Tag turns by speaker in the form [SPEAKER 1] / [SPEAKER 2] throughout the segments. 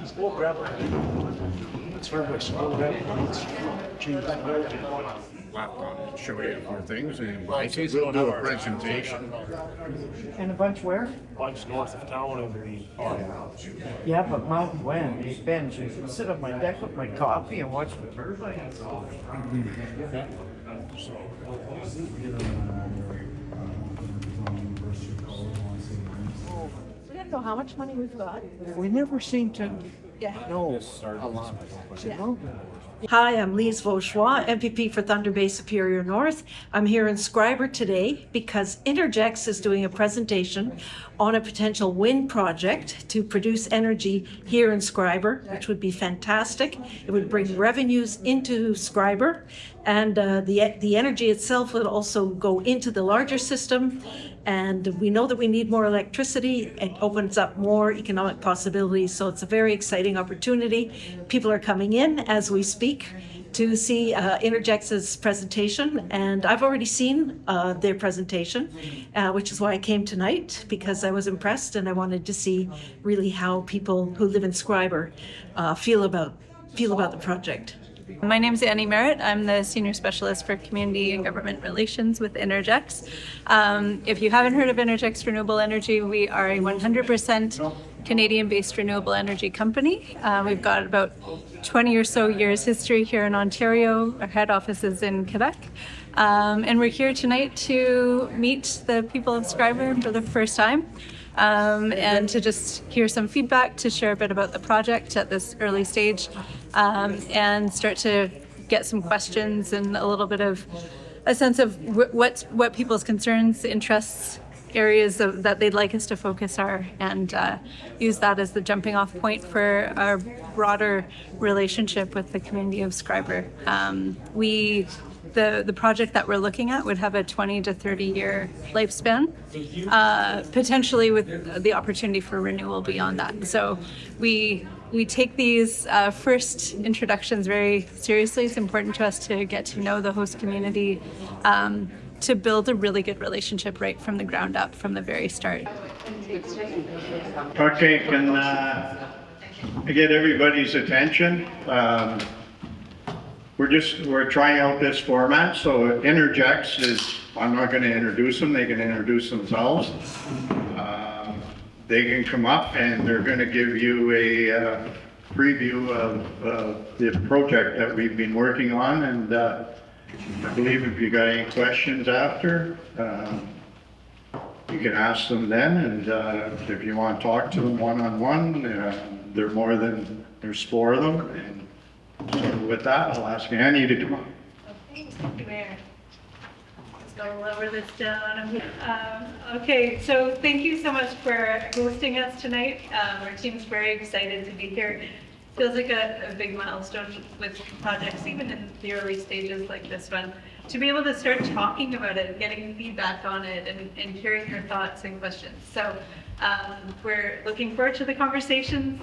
[SPEAKER 1] Slow gravel. It's very much slow gravel. It's cheap.
[SPEAKER 2] Laptop, show you a few things, and we'll do a presentation.
[SPEAKER 3] And a bunch where?
[SPEAKER 1] Bunch north of town, I believe.
[SPEAKER 3] Yeah, but Mountain Glen, East Bend. So you can sit on my deck with my coffee and watch the turbines.
[SPEAKER 4] We don't know how much money we've got.
[SPEAKER 3] We never seem to
[SPEAKER 4] Yeah.
[SPEAKER 3] know a lot.
[SPEAKER 4] Hi, I'm Lise Vauchois, MPP for Thunder Bay Superior North. I'm here in Schreiber today because Innergex is doing a presentation on a potential wind project to produce energy here in Schreiber, which would be fantastic. It would bring revenues into Schreiber, and the energy itself would also go into the larger system. And we know that we need more electricity. It opens up more economic possibilities. So it's a very exciting opportunity. People are coming in as we speak to see Innergex's presentation. And I've already seen their presentation, which is why I came tonight, because I was impressed and I wanted to see really how people who live in Schreiber feel about the project.
[SPEAKER 5] My name is Annie Merritt. I'm the Senior Specialist for Community and Government Relations with Innergex. If you haven't heard of Innergex Renewable Energy, we are a 100% Canadian-based renewable energy company. We've got about 20 or so years history here in Ontario. Our head office is in Quebec. And we're here tonight to meet the people of Schreiber for the first time. And to just hear some feedback, to share a bit about the project at this early stage, and start to get some questions and a little bit of a sense of what people's concerns, interests, areas that they'd like us to focus are, and use that as the jumping off point for our broader relationship with the community of Schreiber. The project that we're looking at would have a 20 to 30 year lifespan, potentially with the opportunity for renewal beyond that. So we take these first introductions very seriously. It's important to us to get to know the host community, to build a really good relationship right from the ground up, from the very start.
[SPEAKER 6] Okay, can I get everybody's attention? We're trying out this format, so Innergex is, I'm not going to introduce them, they can introduce themselves. They can come up and they're going to give you a preview of the project that we've been working on, and I believe if you got any questions after, you can ask them then, and if you want to talk to them one-on-one, there's 4 of them. And so with that, I'll ask Annie to come on.
[SPEAKER 5] Okay, thank you, Mayor. Let's go lower this down. Okay, so thank you so much for hosting us tonight. Our team's very excited to be here. Feels like a big milestone with projects, even in the early stages like this one, to be able to start talking about it, getting feedback on it, and hearing your thoughts and questions. So we're looking forward to the conversations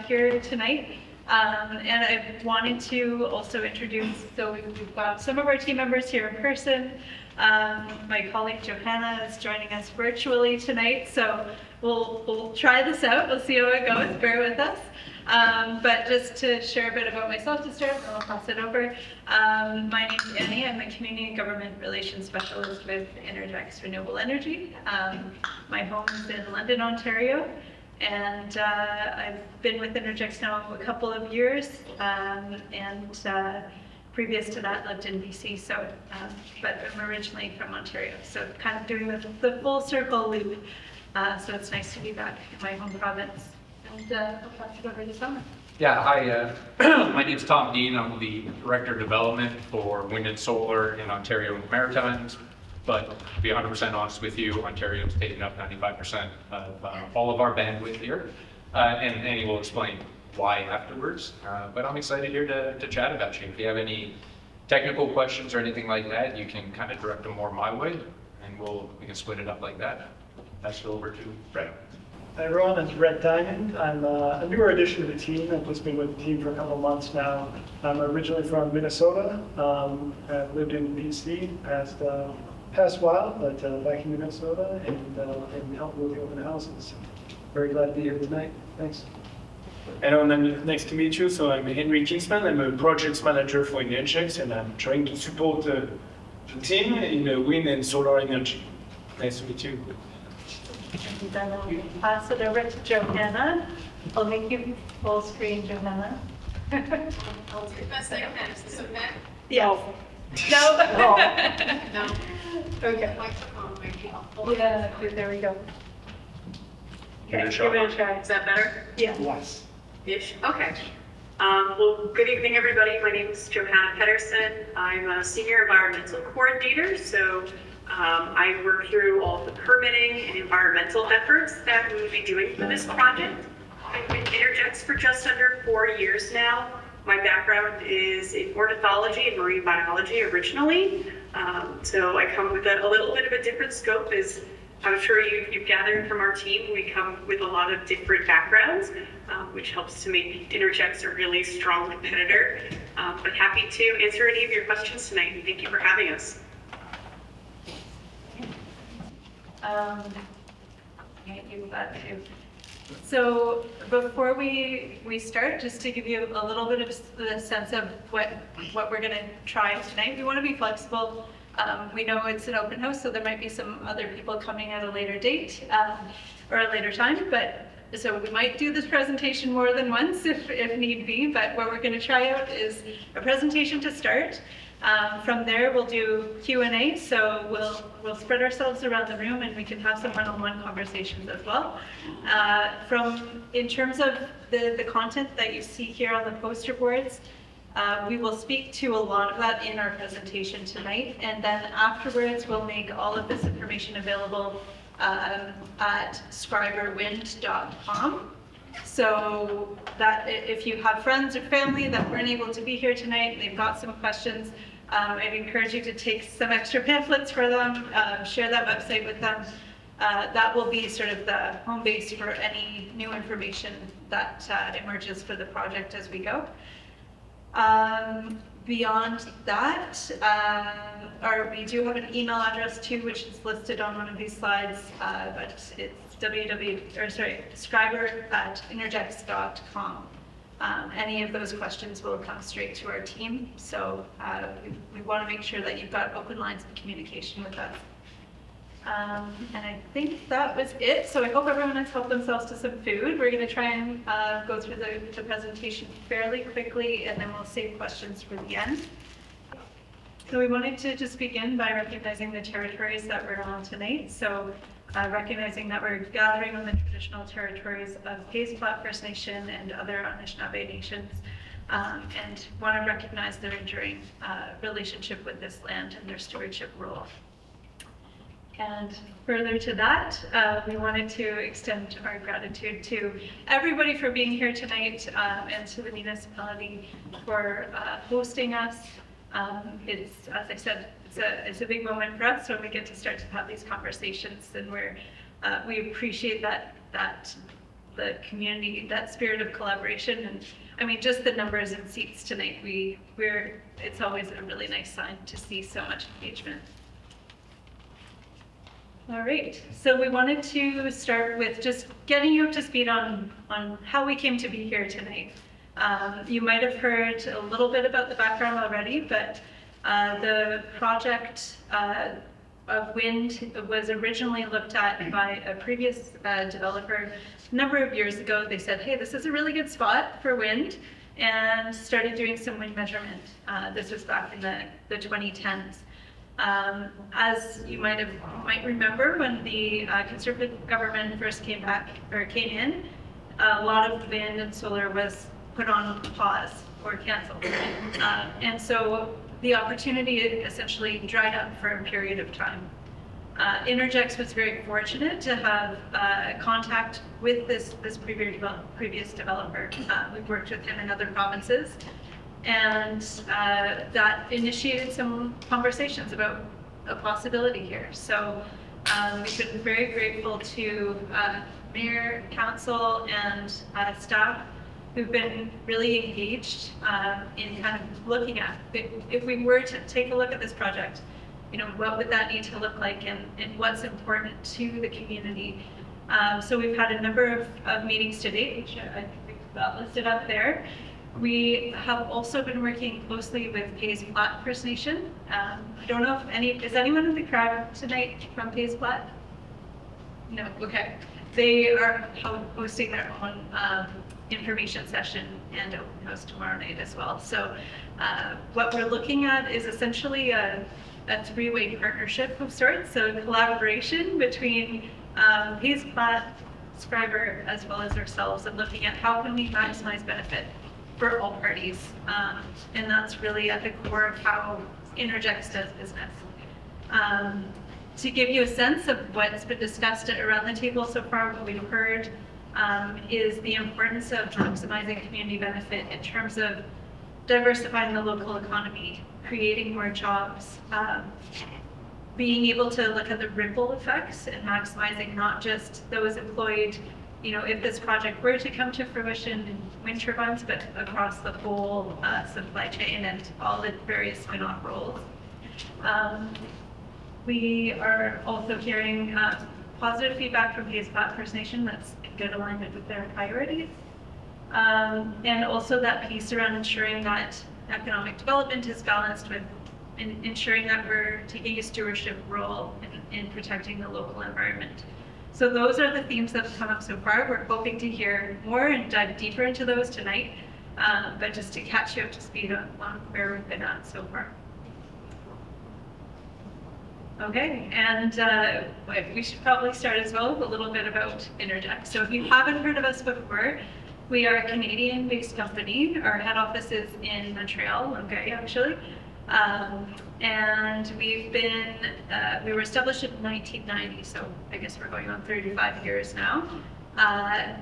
[SPEAKER 5] here tonight. And I wanted to also introduce, so we've got some of our team members here in person. My colleague Johanna is joining us virtually tonight, so we'll try this out. We'll see how it goes. Bear with us. But just to share a bit about myself to start, and I'll pass it over. My name is Annie. I'm a Community and Government Relations Specialist with Innergex Renewable Energy. My home is in London, Ontario. And I've been with Innergex now a couple of years, and previous to that lived in BC, so, but I'm originally from Ontario, so kind of doing the full circle loop, so it's nice to be back in my home province, and I'll pass it over to Summer.
[SPEAKER 7] Yeah, hi, my name's Tom Dean. I'm the Director of Development for Wind and Solar in Ontario and the Maritimes. But to be 100% honest with you, Ontario's taking up 95% of all of our bandwidth here. And Annie will explain why afterwards. But I'm excited here to chat about you. If you have any technical questions or anything like that, you can kind of direct them more my way, and we can split it up like that. Pass it over to Brett.
[SPEAKER 1] Hi everyone, it's Brett Diamond. I'm a newer addition to the team. I've just been with the team for a couple months now. I'm originally from Minnesota. I've lived in BC past while, but back in Minnesota, and helped with the open houses. very glad to be here tonight. Thanks.
[SPEAKER 8] Hello, nice to meet you. So I'm Henry Kingsman. I'm a project manager for Innergex, and I'm trying to support the team in wind and solar energy. Nice to meet you.
[SPEAKER 5] And then I'll pass it over to Johanna. I'll make you full screen, Johanna.
[SPEAKER 9] I'll do the best I can. Is this okay?
[SPEAKER 5] Yes. No.
[SPEAKER 9] No.
[SPEAKER 5] Okay.
[SPEAKER 9] Microphone might be helpful.
[SPEAKER 5] Yeah, there we go.
[SPEAKER 8] Give it a
[SPEAKER 5] Okay,
[SPEAKER 8] shot.
[SPEAKER 5] give it a try.
[SPEAKER 9] Is that better?
[SPEAKER 5] Yeah.
[SPEAKER 1] Yes.
[SPEAKER 9] Ish. Okay. Well, good evening, everybody. My name is Johanna Pedersen. I'm a senior environmental coordinator, so I work through all the permitting and environmental efforts that we will be doing for this project. I've been Innergex for just under 4 years now. My background is in ornithology and marine biology originally, so I come with a little bit of a different scope. As I'm sure you've gathered from our team, we come with a lot of different backgrounds, which helps to make Innergex a really strong competitor. But happy to answer any of your questions tonight, and thank you for having us.
[SPEAKER 5] Yeah, you've got to. So before we start, just to give you a little bit of the sense of what we're going to try tonight, we want to be flexible. We know it's an open house, so there might be some other people coming at a later date or a later time, but so we might do this presentation more than once if need be, but what we're going to try out is a presentation to start. From there, we'll do Q&A, so we'll spread ourselves around the room and we can have some one-on-one conversations as well. In terms of the content that you see here on the poster boards, we will speak to a lot of that in our presentation tonight, and then afterwards we'll make all of this information available at schreiberwind.com. So that if you have friends or family that weren't able to be here tonight, they've got some questions, I'd encourage you to take some extra pamphlets for them, share that website with them. That will be sort of the home base for any new information that emerges for the project as we go. Beyond that, we do have an email address too, which is listed on one of these slides, but it's Schreiber@innergex.com. Any of those questions will come straight to our team, so we want to make sure that you've got open lines of communication with us. And I think that was it. So I hope everyone has helped themselves to some food. We're going to try and go through the presentation fairly quickly, and then we'll save questions for the end. So we wanted to just begin by recognizing the territories that we're on tonight. So recognizing that we're gathering on the traditional territories of Hayes Flat First Nation and other Anishinaabe nations, and want to recognize their enduring relationship with this land and their stewardship role. And further to that, we wanted to extend our gratitude to everybody for being here tonight, and to the municipality for hosting us. It's, as I said, it's a big moment for us when we get to start to have these conversations, and we appreciate that the community, that spirit of collaboration, and I mean just the numbers and seats tonight. It's always a really nice sign to see so much engagement. All right, so we wanted to start with just getting you up to speed on how we came to be here tonight. You might have heard a little bit about the background already, but the project of wind was originally looked at by a previous developer a number of years ago. They said, hey, this is a really good spot for wind, and started doing some wind measurement. This was back in the 2010s. As you might remember, when the Conservative government first came in, a lot of wind and solar was put on pause or canceled. And so the opportunity essentially dried up for a period of time. Innergex was very fortunate to have contact with this previous developer. We've worked with him in other provinces, and that initiated some conversations about a possibility here. So we've been very grateful to Mayor, Council, and staff who've been really engaged in kind of looking at, if we were to take a look at this project, what would that need to look like, and what's important to the community So we've had a number of meetings to date, which I think we've got listed up there. We have also been working closely with Pays Plat First Nation. I don't know if is anyone in the crowd tonight from Pays Plat? No, okay. They are hosting their own information session and open house tomorrow night as well. So what we're looking at is essentially a three-way partnership of sorts, so collaboration between Pays Plat, Schreiber, as well as ourselves, and looking at how can we maximize benefit for all parties. And that's really at the core of how Innergex does business. To give you a sense of what's been discussed around the table so far, what we've heard is the importance of maximizing community benefit in terms of diversifying the local economy, creating more jobs, being able to look at the ripple effects and maximizing not just those employed, if this project were to come to fruition in wind turbines, but across the whole supply chain and all the various spin-off roles. We are also hearing positive feedback from Pays Plat First Nation that's in good alignment with their priorities. And also that piece around ensuring that economic development is balanced with ensuring that we're taking a stewardship role in protecting the local environment. So those are the themes that have come up so far. We're hoping to hear more and dive deeper into those tonight, but just to catch you up to speed on where we've been at so far. Okay, and we should probably start as well with a little bit about Innergex. So if you haven't heard of us before, we are a Canadian-based company. Our head office is in Montreal, Ontario, actually. And we were established in 1990, so I guess we're going on 35 years now.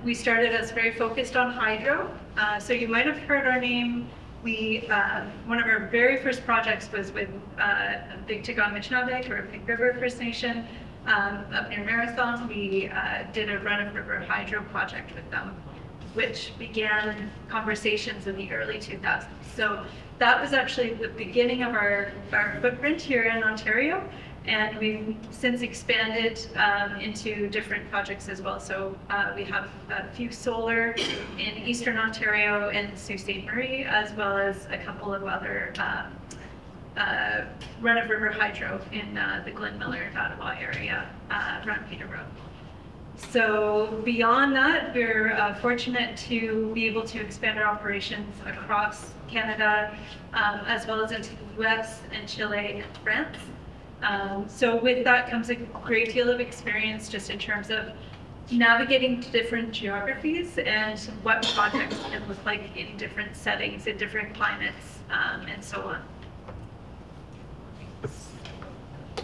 [SPEAKER 5] We started as very focused on hydro. So you might have heard our name. One of our very first projects was with Big Tigong-Michinaabeg, or Big River First Nation, up near Marathon. We did a run-of-river hydro project with them, which began conversations in the early 2000s. So that was actually the beginning of our footprint here in Ontario, and we've since expanded into different projects as well. So we have a few solar in Eastern Ontario and Sault Ste. Marie, as well as a couple of other run-of-river hydro in the Glen Miller, Ottawa area around Peterborough. So beyond that, we're fortunate to be able to expand our operations across Canada, as well as into the US and Chile and France. So with that comes a great deal of experience just in terms of navigating different geographies and what projects can look like in different settings, in different climates, and so on.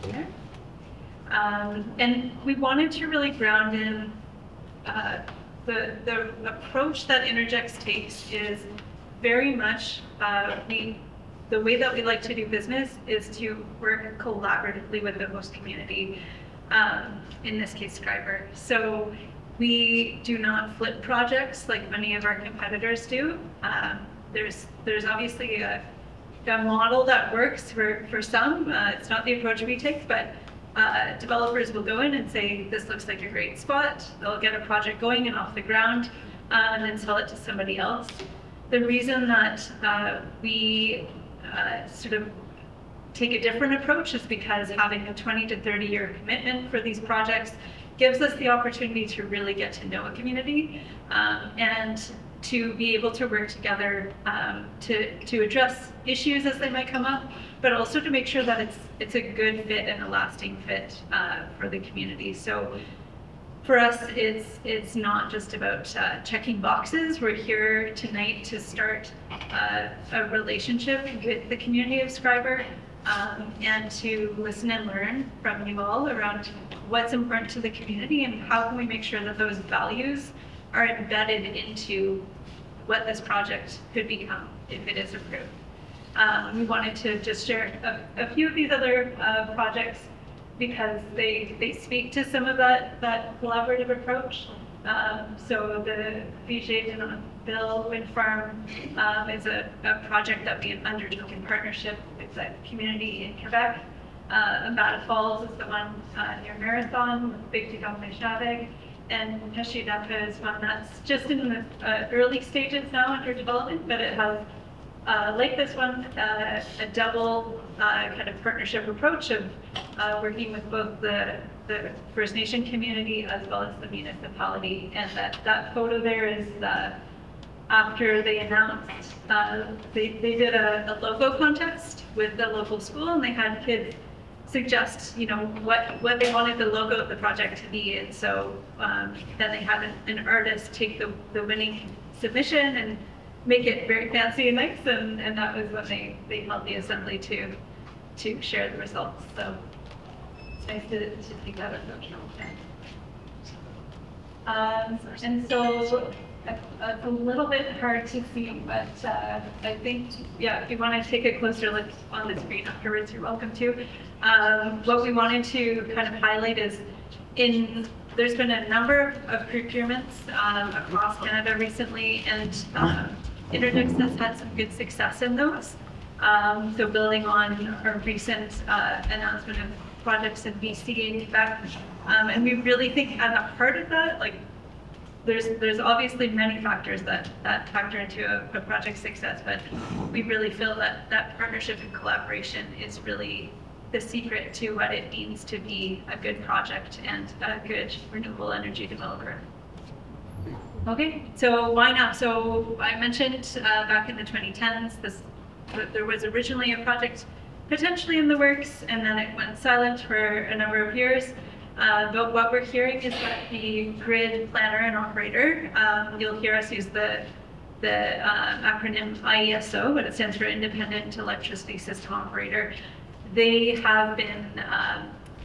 [SPEAKER 5] Okay. And we wanted to really ground in the approach that Innergex takes is very much the way that we like to do business is to work collaboratively with the host community, in this case Schreiber. So we do not flip projects like many of our competitors do. There's obviously a model that works for some. It's not the approach we take, but developers will go in and say, this looks like a great spot. They'll get a project going and off the ground, and then sell it to somebody else. The reason that we sort of take a different approach is because having a 20 to 30 year commitment for these projects gives us the opportunity to really get to know a community, and to be able to work together to address issues as they might come up, but also to make sure that it's a good fit and a lasting fit for the community. So for us, it's not just about checking boxes. We're here tonight to start a relationship with the community of Schreiber, and to listen and learn from you all around what's important to the community and how can we make sure that those values are embedded into what this project could become if it is approved. We wanted to just share a few of these other projects because they speak to some of that collaborative approach. So the Viger-de-Bill wind farm is a project that we undertook in partnership with the community in Quebec. Ambato Falls is the one near Marathon with Big Tigong-Michinaabeg. and Hashidapa is one that's just in the early stages now under development, but it has, like this one, a double kind of partnership approach of working with both the First Nation community as well as the municipality. And that photo there is after they announced, they did a logo contest with the local school, and they had kids suggest, what they wanted the logo of the project to be. And so then they had an artist take the winning submission and make it very fancy and nice, and that was when they held the assembly to share the results. So it's nice to take that approach. And so it's a little bit hard to see, but I think, if you want to take a closer look on the screen afterwards, you're welcome to. What we wanted to kind of highlight is there's been a number of procurements across Canada recently, and Innergex has had some good success in those. So building on our recent announcement of projects in BC and Quebec, and we really think at the heart of that, there's obviously many factors that factor into a project's success, but we really feel that partnership and collaboration is really the secret to what it means to be a good project and a good renewable energy developer. Okay, so why not? So I mentioned back in the 2010s, there was originally a project potentially in the works, and then it went silent for a number of years. But what we're hearing is that the grid planner and operator, you'll hear us use the acronym IESO, but it stands for Independent Electricity System Operator. They have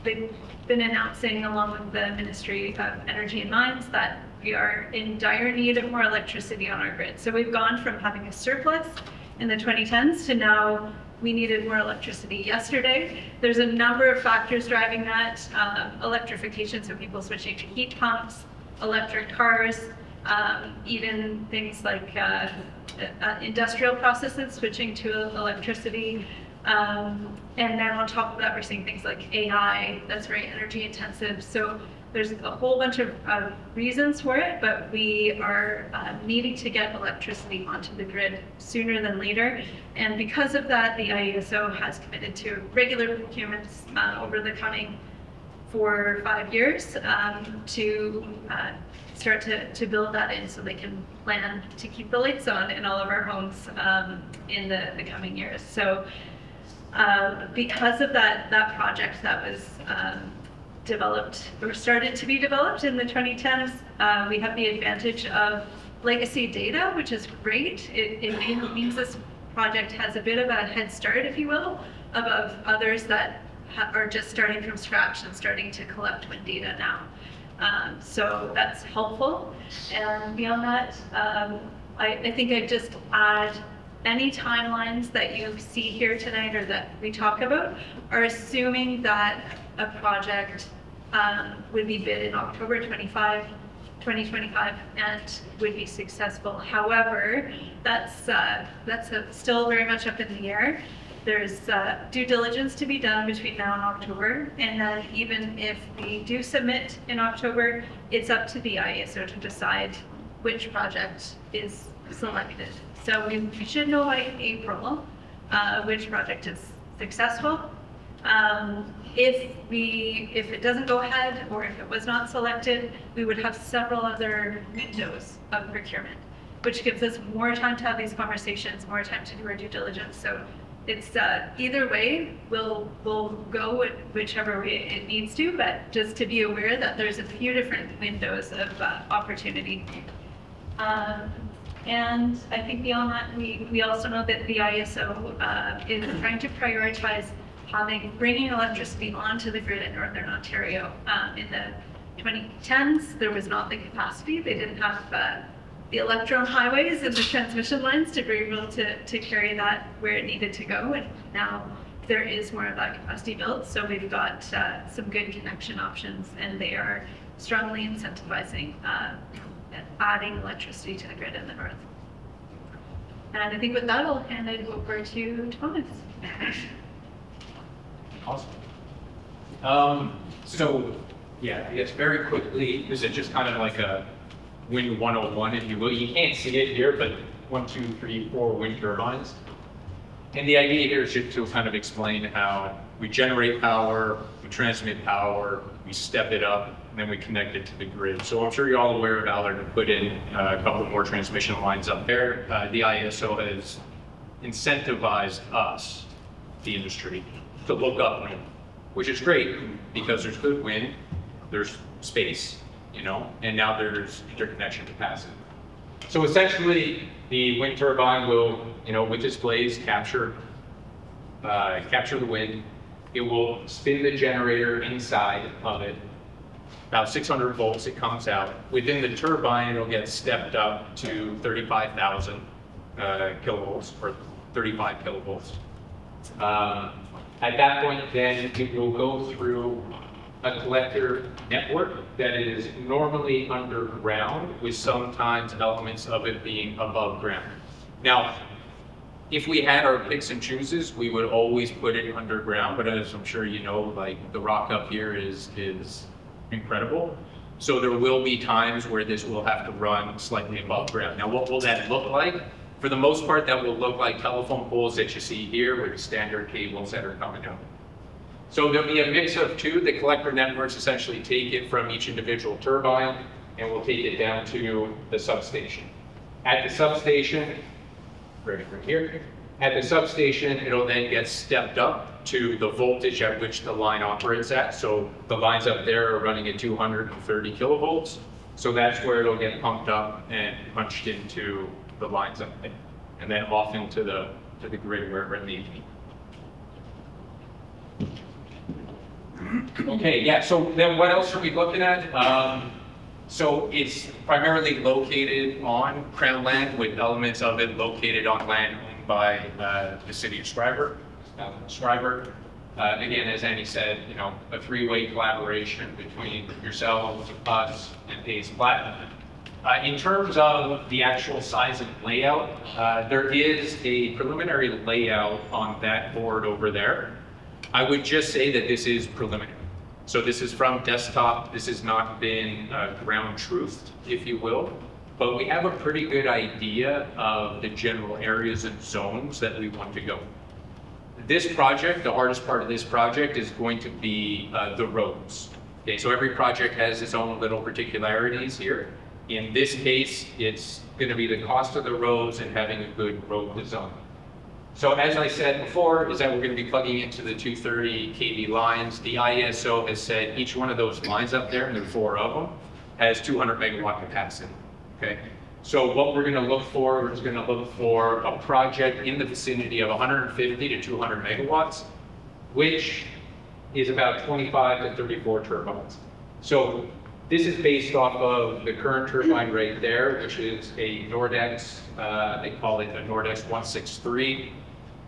[SPEAKER 5] they've been announcing, along with the Ministry of Energy and Mines, that we are in dire need of more electricity on our grid. So we've gone from having a surplus in the 2010s to now we needed more electricity yesterday. There's a number of factors driving that. Electrification, so people switching to heat pumps, electric cars, even things like industrial processes switching to electricity. And then on top of that, we're seeing things like AI, that's very energy intensive. So there's a whole bunch of reasons for it, but we are needing to get electricity onto the grid sooner than later. And because of that, the IESO has committed to regular procurements over the coming 4 or 5 years to start to build that in so they can plan to keep the lights on in all of our homes in the coming years. So because of that project that was developed or started to be developed in the 2010s, we have the advantage of legacy data, which is great. It means this project has a bit of a head start, if you will, above others that are just starting from scratch and starting to collect wind data now. So that's helpful. And beyond that, I think I'd just add any timelines that you see here tonight or that we talk about are assuming that a project would be bid in October 2025 and would be successful. However, that's still very much up in the air. There's due diligence to be done between now and October, and then even if we do submit in October, it's up to the IESO to decide which project is selected. So we should know by April which project is successful. If it doesn't go ahead or if it was not selected, we would have several other windows of procurement, which gives us more time to have these conversations, more time to do our due diligence. So it's either way, we'll go whichever way it needs to, but just to be aware that there's a few different windows of opportunity. And I think beyond that, we also know that the IESO is trying to prioritize bringing electricity onto the grid in Northern Ontario. In the 2010s, there was not the capacity. They didn't have the electron highways and the transmission lines to be able to carry that where it needed to go. And now there is more of that capacity built. So we've got some good connection options, and they are strongly incentivizing adding electricity to the grid in the north. And I think with that, I'll hand it over to Thomas.
[SPEAKER 7] Awesome. So Yeah, it's very quickly, this is just kind of like a wind 101, if you will. You can't see it here, but 1, 2, 3, 4 wind turbines. And the idea here is just to kind of explain how we generate power, we transmit power, we step it up, and then we connect it to the grid. So I'm sure you're all aware of Allard to put in a couple more transmission lines up there. The ISO has incentivized us, the industry, to look upwind, which is great because there's good wind, there's space, you know, and now there's interconnection capacity. So essentially, the wind turbine will, you know, with its blades capture the wind. It will spin the generator inside of it. About 600 volts it comes out. Within the turbine, it'll get stepped up to 35,000 kilovolts or 35 kilovolts. At that point, then it will go through a collector network that is normally underground, with sometimes elements of it being above ground. Now, if we had our picks and chooses, we would always put it underground, but as I'm sure you know, like the rock up here is incredible. So there will be times where this will have to run slightly above ground. Now, what will that look like? For the most part, that will look like telephone poles that you see here with standard cables that are coming out. So there'll be a mix of two. The collector networks essentially take it from each individual turbine and will take it down to the substation. At the substation, right here, at the substation, it'll then get stepped up to the voltage at which the line operates at. So the lines up there are running at 230 kilovolts. So that's where it'll get pumped up and punched into the lines up there, and then off into the grid wherever it needs to be. Okay, yeah, so then what else are we looking at? So it's primarily located on Crown land, with elements of it located on land owned by the city of Schreiber. Again, as Annie said, you know, a three-way collaboration between yourselves, us, and Pace Platinum. In terms of the actual size and layout, there is a preliminary layout on that board over there. I would just say that this is preliminary. So this is from desktop. This has not been ground truthed, if you will, but we have a pretty good idea of the general areas and zones that we want to go. This project, the hardest part of this project is going to be the roads. Okay, so every project has its own little particularities here. In this case, it's going to be the cost of the roads and having a good road design. So as I said before, is that we're going to be plugging into the 230 kV lines. The ISO has said each one of those lines up there, and there are 4 of them, has 200 megawatt capacity. Okay. So what we're going to look for is going to look for a project in the vicinity of 150 to 200 megawatts, which is about 25 to 34 turbines. So this is based off of the current turbine right there, which is a Innergex, they call it a Innergex 163.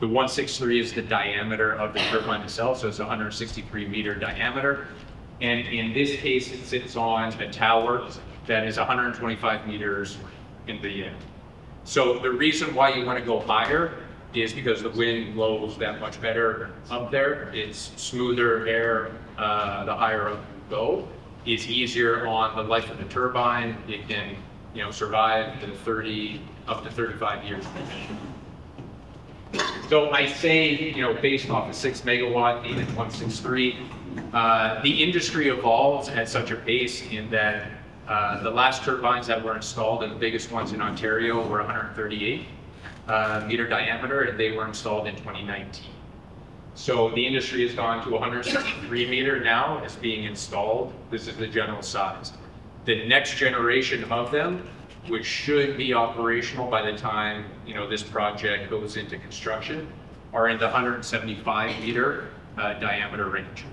[SPEAKER 7] The 163 is the diameter of the turbine itself, so it's 163 meter diameter. And in this case, it sits on a tower that is 125 meters in the air. So the reason why you want to go higher is because the wind blows that much better up there. It's smoother air the higher up you go. It's easier on the life of the turbine. It can, you know, survive the 30 up to 35 years. So I say, you know, based off of 6 megawatt, 163, the industry evolves at such a pace in that the last turbines that were installed, and the biggest ones in Ontario, were 138 meter diameter, and they were installed in 2019. So the industry has gone to 163 meter now as being installed. This is the general size. The next generation of them, which should be operational by the time, you know, this project goes into construction, are in the 175 meter diameter range.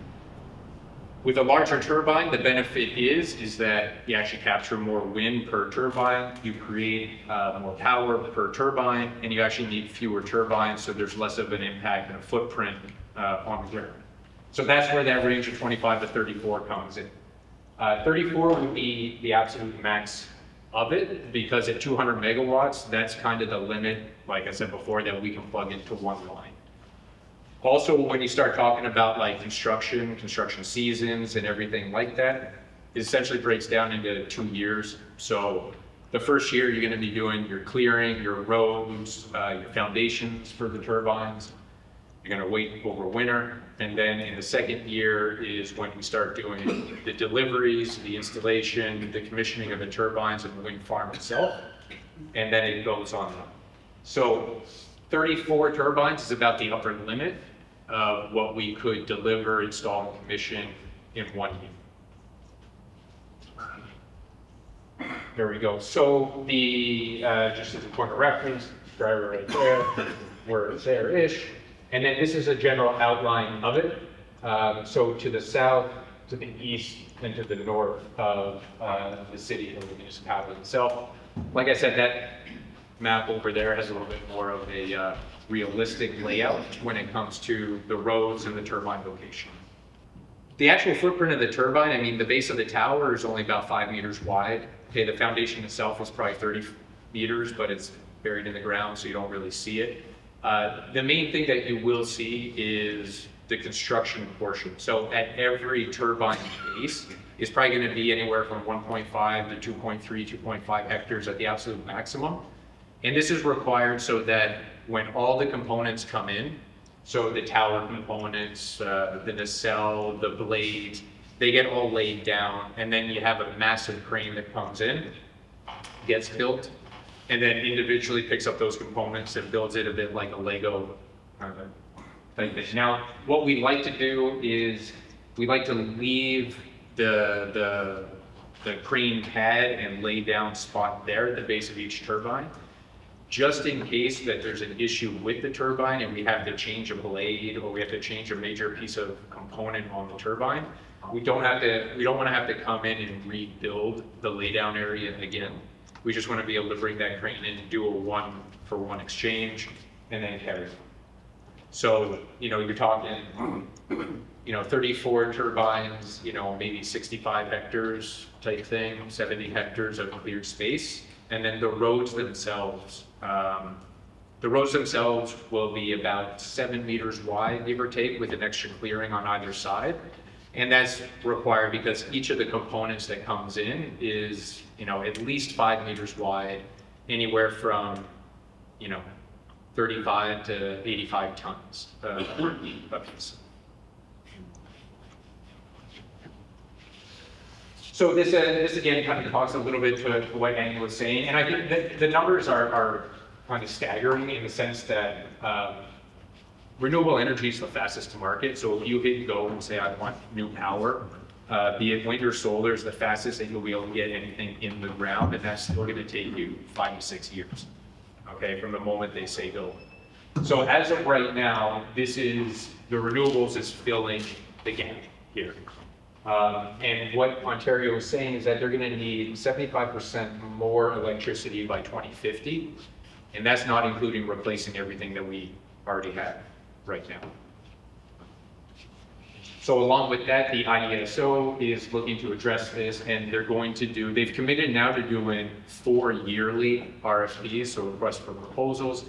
[SPEAKER 7] With a larger turbine, the benefit is that you actually capture more wind per turbine, you create more power per turbine, and you actually need fewer turbines, so there's less of an impact and a footprint on the grid. So that's where that range of 25 to 34 comes in. 34 would be the absolute max of it, because at 200 megawatts, that's kind of the limit, like I said before, that we can plug into one line. Also, when you start talking about like construction seasons and everything like that, it essentially breaks down into 2 years. So the first year, you're gonna be doing your clearing, your roads, your foundations for the turbines. You're gonna wait over winter. And then in the second year is when we start doing the deliveries, the installation, the commissioning of the turbines and the wind farm itself. And then it goes on. So 34 turbines is about the upper limit of what we could deliver, install, and commission in 1 year. There we go. So the, just as a point of reference, Schreiber right there, we're there-ish. And then this is a general outline of it. So to the south, to the east, and to the north of the city or the municipality itself. Like I said, that map over there has a little bit more of a realistic layout when it comes to the roads and the turbine location. The actual footprint of the turbine, I mean, the base of the tower is only about 5 meters wide. Okay, the foundation itself is probably 30 meters, but it's buried in the ground, so you don't really see it. The main thing that you will see is the construction portion. So at every turbine base is probably going to be anywhere from 1.5 to 2.3, 2.5 hectares at the absolute maximum. And this is required so that when all the components come in, so the tower components, the nacelle, the blades, they get all laid down, and then you have a massive crane that comes in, gets built, and then individually picks up those components and builds it a bit like a Lego type thing. Now, what we like to do is we like to leave the crane pad and lay down spot there at the base of each turbine, just in case that there's an issue with the turbine and we have to change a blade or we have to change a major piece of component on the turbine. We don't want to have to come in and rebuild the laydown area again. We just want to be able to bring that crane in and do a 1-for-1 exchange and then carry it. So, you're talking, 34 turbines, maybe 65 hectares type thing, 70 hectares of cleared space. And then the roads themselves will be about 7 meters wide, give or take, with an extra clearing on either side. And that's required because each of the components that comes in is, at least 5 meters wide, anywhere from, 35 to 85 tons of piece. So this again kind of talks a little bit to what Annie was saying, and I think that the numbers are kind of staggering in the sense that renewable energy is the fastest to market. So if you hit go and say, I want new power, be it wind or solar, is the fastest that you'll be able to get anything in the ground, and that's still going to take you 5 to 6 years, okay, from the moment they say go. So as of right now, the renewables is filling the gap here. And what Ontario is saying is that they're going to need 75% more electricity by 2050, and that's not including replacing everything that we already have right now. So along with that, the IESO is looking to address this, and they've committed now to doing 4 yearly RFPs, so requests for proposals.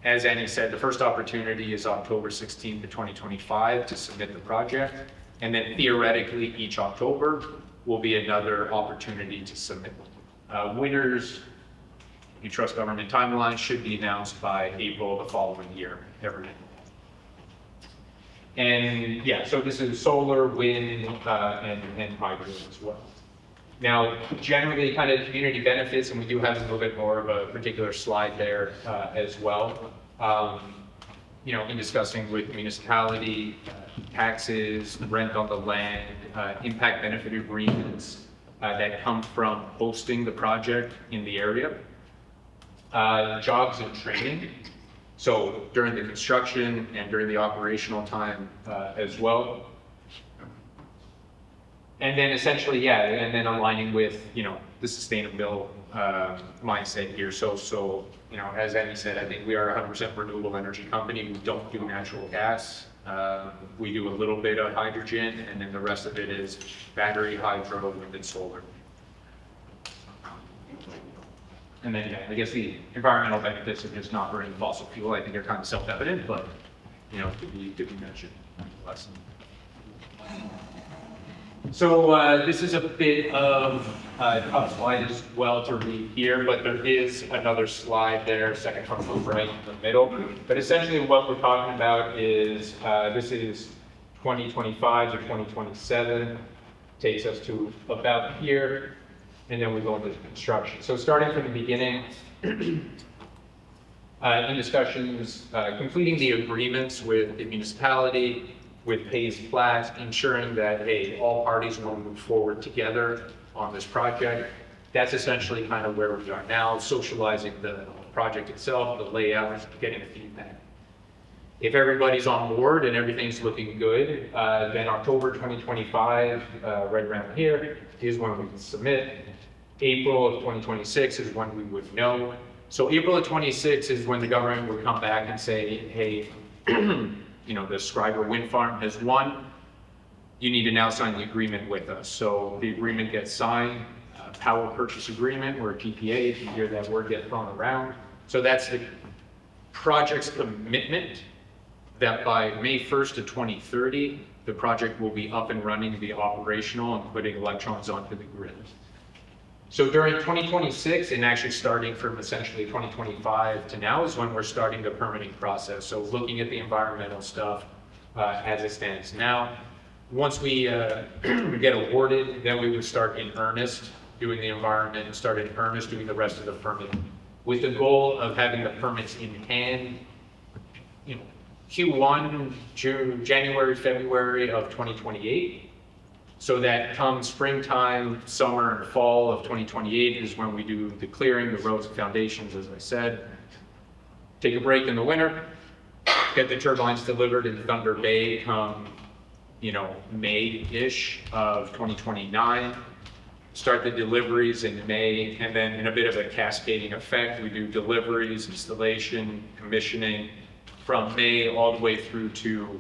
[SPEAKER 7] As Annie said, the first opportunity is October 16th to 2025 to submit the project. And then theoretically, each October will be another opportunity to submit. Winners, you trust government timelines, should be announced by April the following year, every. And yeah, so this is solar, wind, and hydro as well. Now, generally, kind of community benefits, and we do have a little bit more of a particular slide there as well. In discussing with municipality, taxes, rent on the land, impact benefit agreements that come from hosting the project in the area, jobs and training. So during the construction and during the operational time as well. And then essentially, and then aligning with, the sustainable mindset here. So, as Annie said, I think we are a 100% renewable energy company. We don't do natural gas. We do a little bit of hydrogen, and then the rest of it is battery, hydro, wind, and solar. And then, I guess the environmental benefits of just not burning fossil fuel, I think are kind of self-evident, but to be mentioned. So this is a bit of a tough slide as well to read here, but there is another slide there, second from the right in the middle. But essentially what we're talking about is, this is 2025 to 2027, takes us to about here, and then we go into construction. So starting from the beginning, in discussions, completing the agreements with the municipality, with Pays Plat, ensuring that, hey, all parties will move forward together on this project. That's essentially kind of where we are now, socializing the project itself, the layout, getting the feedback. If everybody's on board and everything's looking good, then October 2025, right around here, is when we can submit. April of 2026 is when we would know. So April of 26 is when the government would come back and say, hey, the Schreiber wind farm has won. You need to now sign the agreement with us. So the agreement gets signed, power purchase agreement, or a PPA, if you hear that word get thrown around. So that's the project's commitment that by May 1st of 2030, the project will be up and running, be operational, and putting electrons onto the grid. So during 2026, and actually starting from essentially 2025 to now, is when we're starting the permitting process. So looking at the environmental stuff as it stands now. Once we get awarded, then we would start in earnest doing the environment and start in earnest doing the rest of the permitting, with the goal of having the permits in hand, Q1 to January, February of 2028. So that comes springtime, summer, and fall of 2028 is when we do the clearing, the roads and foundations, as I said. Take a break in the winter, get the turbines delivered in Thunder Bay come, May-ish of 2029. Start the deliveries in May, and then in a bit of a cascading effect, we do deliveries, installation, commissioning from May all the way through to,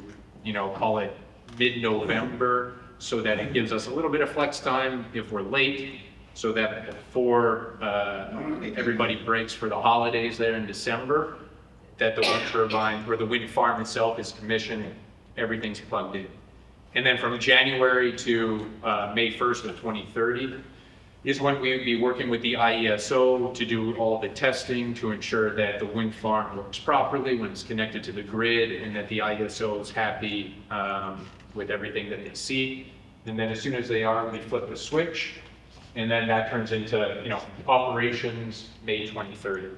[SPEAKER 7] call it mid-November, so that it gives us a little bit of flex time if we're late, so that before everybody breaks for the holidays there in December, that the wind turbine or the wind farm itself is commissioned, everything's plugged in. And then from January to May 1st of 2030 is when we would be working with the IESO to do all the testing to ensure that the wind farm works properly when it's connected to the grid, and that the IESO is happy with everything that they see. And then as soon as they are, we flip the switch, and then that turns into operations May 2030.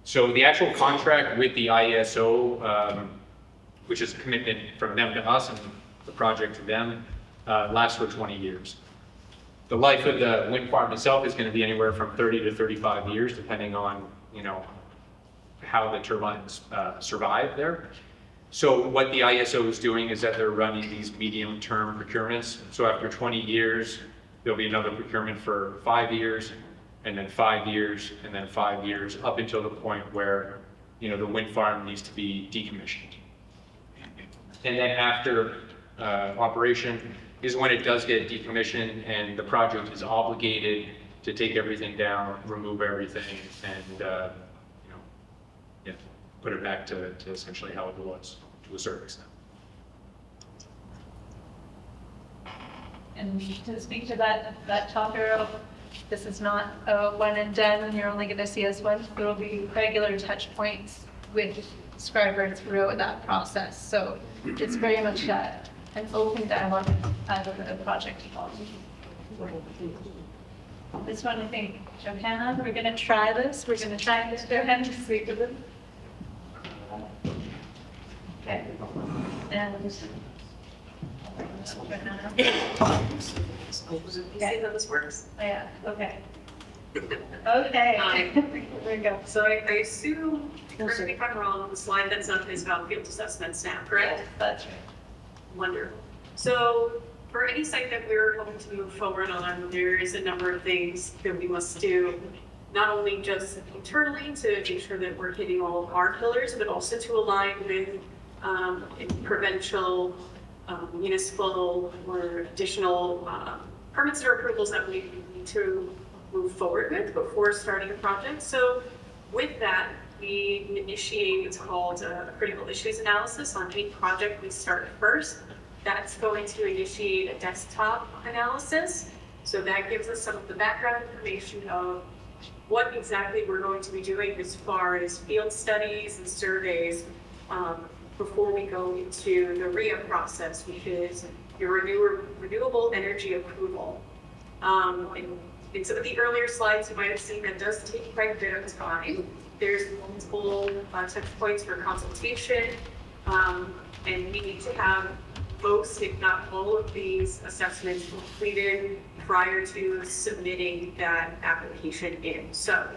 [SPEAKER 7] So the actual contract with the IESO, which is a commitment from them to us and the project to them, lasts for 20 years. The life of the wind farm itself is going to be anywhere from 30 to 35 years, depending on how the turbines survive there. So what the ISO is doing is that they're running these medium-term procurements. So after 20 years, there'll be another procurement for 5 years, and then 5 years, and then 5 years, up until the point where the wind farm needs to be decommissioned. And then after operation is when it does get decommissioned, and the project is obligated to take everything down, remove everything, and put it back to essentially how it was, to a certain extent.
[SPEAKER 5] And to speak to that topic, this is not a one and done, and you're only going to see us once. There will be regular touch points with Schreiber throughout that process. So it's very much an open dialogue as the project evolves. This one, I think, Johanna, we're going to try this. We're going to try this, Johanna, to speak with them. Okay. And Johanna.
[SPEAKER 9] See how this works?
[SPEAKER 5] Yeah, okay. Okay. There we go.
[SPEAKER 9] So I assume, correct me if I'm wrong, the slide that's up is about field assessments now, correct?
[SPEAKER 5] Yeah, that's right.
[SPEAKER 9] Wonderful. So for any site that we're hoping to move forward on, there is a number of things that we must do, not only just internally to make sure that we're hitting all of our pillars, but also to align with provincial, municipal, or additional permits or approvals that we need to move forward with before starting a project. So with that, we initiate what's called a critical issues analysis on any project we start first. That's going to initiate a desktop analysis. So that gives us some of the background information of what exactly we're going to be doing as far as field studies and surveys before we go into the RIA process, which is your renewable energy approval. In some of the earlier slides, you might have seen that does take quite a bit of time. There's multiple touch points for consultation, and we need to have most, if not all, of these assessments completed prior to submitting that application in. So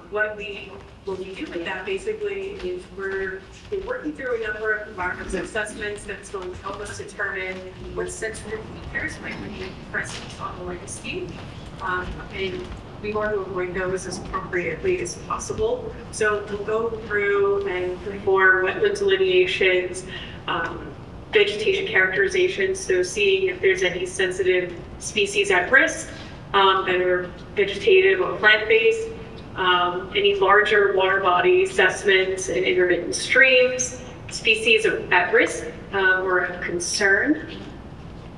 [SPEAKER 9] what we do with that basically is we're working through a number of environmental assessments that's going to help us determine what sensitive features might be present on the landscape. And we want to avoid those as appropriately as possible. So we'll go through and perform wetland delineations, vegetation characterization, so seeing if there's any sensitive species at risk that are vegetative or plant-based, any larger water body assessments and intermittent streams, species at risk or of concern,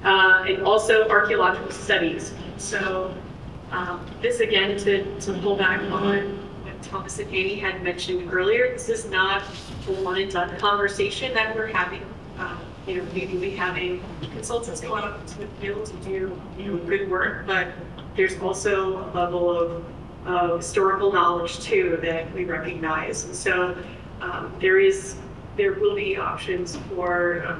[SPEAKER 9] and also archaeological studies. So this again, to pull back on what Thomas and Amy had mentioned earlier, this is not a one and done conversation that we're having. Maybe we having consultants go out to the field to do good work, but there's also a level of historical knowledge too that we recognize. And so there will be options for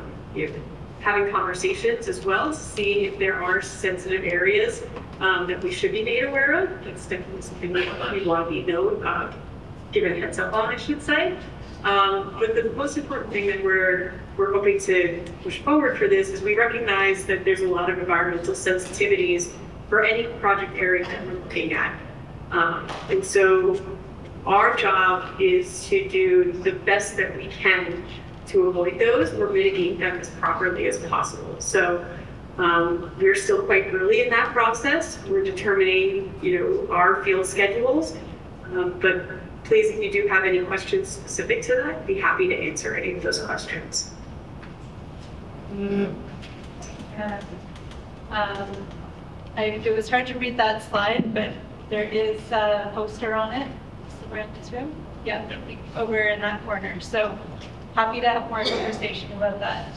[SPEAKER 9] having conversations as well, seeing if there are sensitive areas that we should be made aware of. That's definitely something we want to be given a heads up on, I should say. But the most important thing that we're hoping to push forward for this is we recognize that there's a lot of environmental sensitivities for any project area that we're looking at. And so our job is to do the best that we can to avoid those or mitigate them as properly as possible. So we're still quite early in that process. We're determining, our field schedules, but please, if you do have any questions specific to that, I'd be happy to answer any of those questions.
[SPEAKER 5] It was hard to read that slide, but there is a poster on it. Around this room? Yeah, over in that corner. So happy to have more conversation about that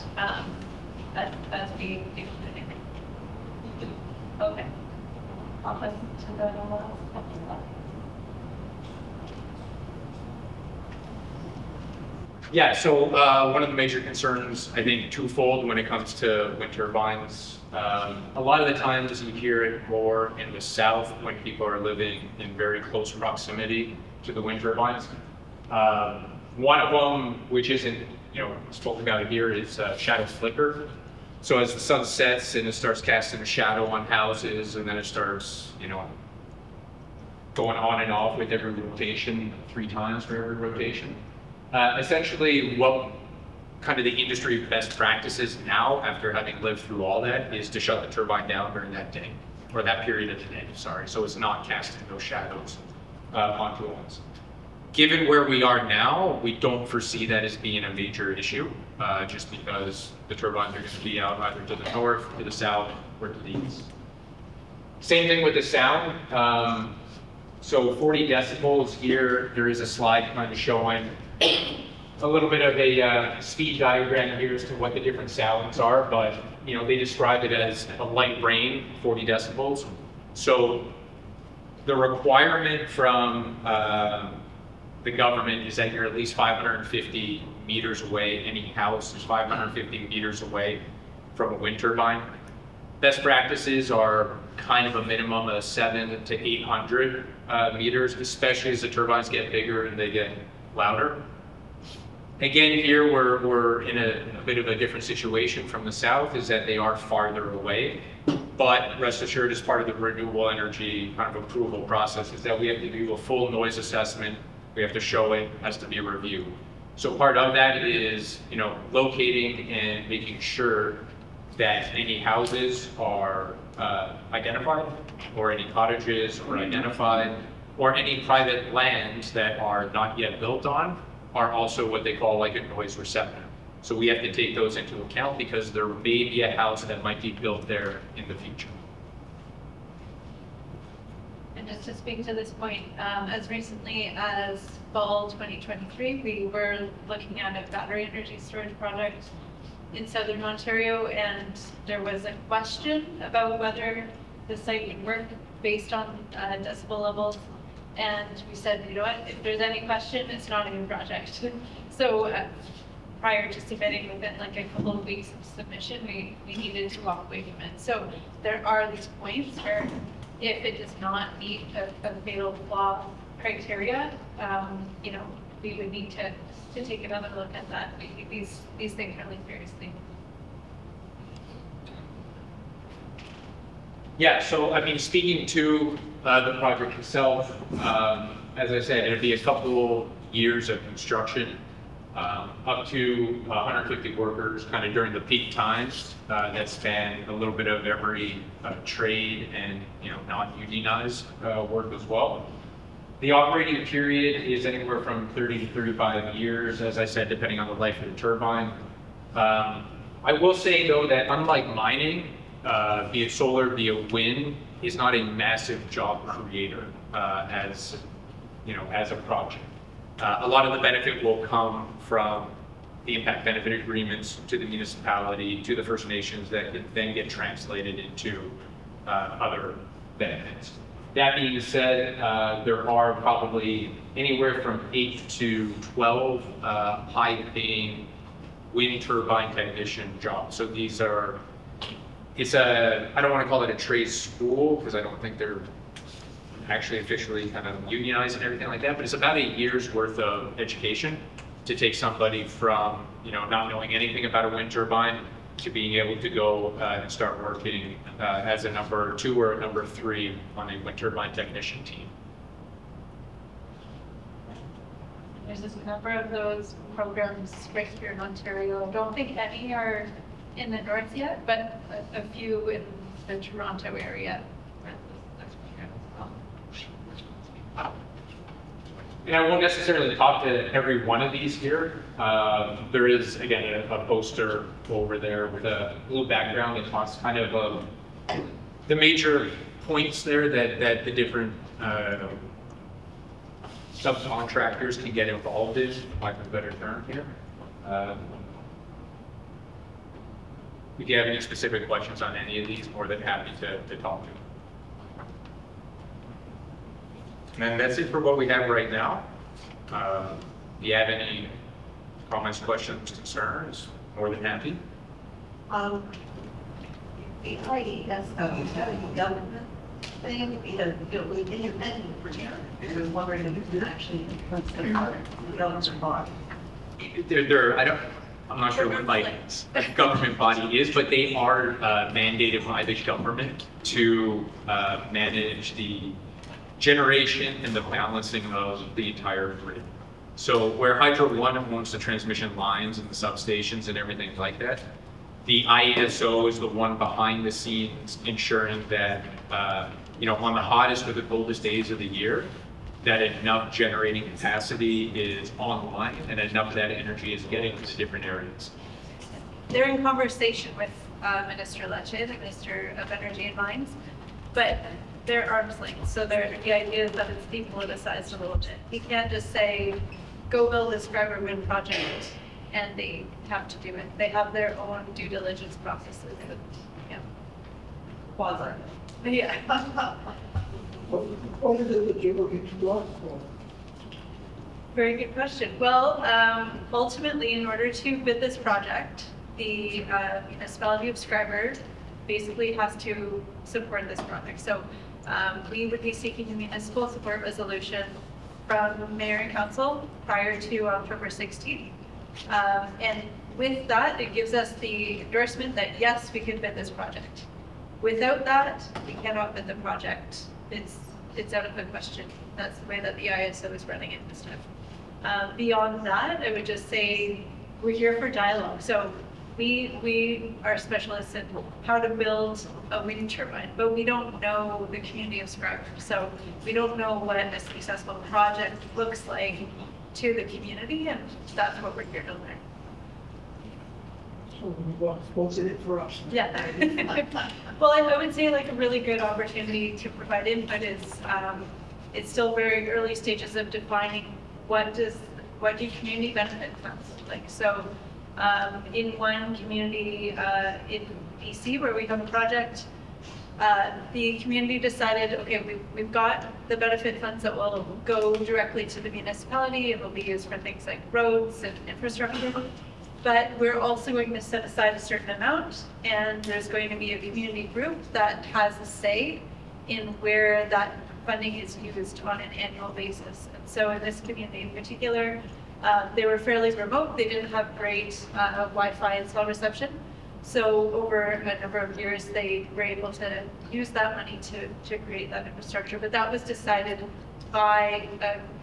[SPEAKER 5] as we do. Okay. I'll listen to that on
[SPEAKER 7] Yeah, so one of the major concerns, I think, twofold when it comes to wind turbines. A lot of the times you hear it more in the south when people are living in very close proximity to the wind turbines. One of them, which isn't spoken about here, is shadow flicker. So as the sun sets and it starts casting a shadow on houses, and then it starts going on and off with every rotation, 3 times for every rotation. Essentially, what kind of the industry best practices now, after having lived through all that, is to shut the turbine down during that day, or that period of the day, sorry. So it's not casting those shadows onto homes. Given where we are now, we don't foresee that as being a major issue, just because the turbines are going to be out either to the north, to the south, or to the east. Same thing with the sound. So 40 decibels here, there is a slide kind of showing a little bit of a speed diagram here as to what the different sounds are, but they describe it as a light rain, 40 decibels. So the requirement from the government is that you're at least 550 meters away. Any house is 550 meters away from a wind turbine. Best practices are kind of a minimum of 700 to 800 meters, especially as the turbines get bigger and they get louder. Again, here we're in a bit of a different situation from the south, is that they are farther away. But rest assured, as part of the renewable energy kind of approval process, is that we have to do a full noise assessment. We have to show it, has to be reviewed. So part of that is, locating and making sure that any houses are identified, or any cottages are identified, or any private lands that are not yet built on are also what they call like a noise receptor. So we have to take those into account because there may be a house that might be built there in the future.
[SPEAKER 5] And just to speak to this point, as recently as fall 2023, we were looking at a battery energy storage project in southern Ontario, and there was a question about whether the site would work based on decibel levels. And we said, you know what, if there's any question, it's not a new project. So prior to submitting, within like a couple of weeks of submission, we needed to walk away from it. So there are these points where if it does not meet a fatal flaw criteria, you know, we would need to take another look at that. We take these things really seriously.
[SPEAKER 7] Yeah, so I mean, speaking to the project itself, as I said, it'd be a couple years of construction, up to 150 workers kind of during the peak times that span a little bit of every trade and, you know, non-unionized work as well. The operating period is anywhere from 30 to 35 years, as I said, depending on the life of the turbine. I will say though that unlike mining, be it solar, be it wind, is not a massive job creator as, you know, as a project. A lot of the benefit will come from the impact benefit agreements to the municipality, to the First Nations that can then get translated into other benefits. That being said, there are probably anywhere from 8 to 12 high-paying wind turbine technician jobs. So these are, I don't want to call it a trade school because I don't think they're actually officially kind of unionized and everything like that, but it's about a year's worth of education to take somebody from, you know, not knowing anything about a wind turbine to being able to go and start working as a number 2 or a number 3 on a wind turbine technician team.
[SPEAKER 5] There's a number of those programs right here in Ontario. I don't think any are in the north yet, but a few in the Toronto area.
[SPEAKER 7] And I won't necessarily talk to every one of these here. There is, again, a poster over there with a little background that talks kind of the major points there that the different subcontractors can get involved in, for lack of a better term here. If you have any specific questions on any of these, more than happy to talk to. And that's it for what we have right now. If you have any comments, questions, concerns, more than happy.
[SPEAKER 10] The IES government thing, because we independent for here. I was wondering if you could actually influence the government body.
[SPEAKER 7] I'm not sure what like a government body is, but they are mandated by the government to manage the generation and the balancing of the entire grid. So where Hydro One owns the transmission lines and the substations and everything like that, the IESO is the one behind the scenes ensuring that, you know, on the hottest or the coldest days of the year, that enough generating capacity is online and enough of that energy is getting to different areas.
[SPEAKER 5] They're in conversation with Minister Lecce, the Minister of Energy and Mines, but they're arm's length. So the idea is that it's depoliticized a little bit. You can't just say, go build this Schreiber wind project, and they have to do it. They have their own due diligence processes. And, yeah.
[SPEAKER 10] Quasi.
[SPEAKER 5] Yeah.
[SPEAKER 10] What is it that you're looking to do for?
[SPEAKER 5] Very good question. Well, ultimately, in order to bid this project, the municipality of Schreiber basically has to support this project. So we would be seeking a municipal support resolution from mayor and council prior to October 16th. And with that, it gives us the endorsement that yes, we can bid this project. Without that, we cannot bid the project. It's out of the question. That's the way that the ISO is running it this time. Beyond that, I would just say we're here for dialogue. So we are specialists in how to build a wind turbine, but we don't know the community of Schreiber. So we don't know what a successful project looks like to the community, and that's what we're here to learn.
[SPEAKER 3] What's in it for us?
[SPEAKER 5] Yeah. Well, I would say like a really good opportunity to provide input is, it's still very early stages of defining what do community benefit funds look like. So in one community in BC where we have a project, the community decided, okay, we've got the benefit funds that will go directly to the municipality and will be used for things like roads and infrastructure. But we're also going to set aside a certain amount, and there's going to be a community group that has a say in where that funding is used on an annual basis. And so in this community in particular, they were fairly remote. They didn't have great Wi-Fi and cell reception. So over a number of years, they were able to use that money to create that infrastructure. But that was decided by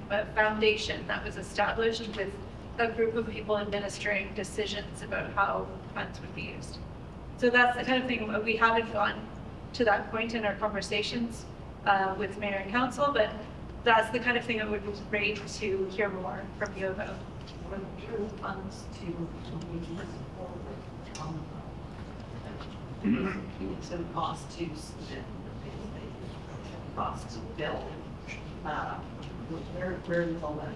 [SPEAKER 5] a foundation that was established with a group of people administering decisions about how funds would be used. So that's the kind of thing we haven't gone to that point in our conversations with mayor and council, but that's the kind of thing that would be great to hear more from you about.
[SPEAKER 10] Funds to it's going to cost to cost to build. Where is all that?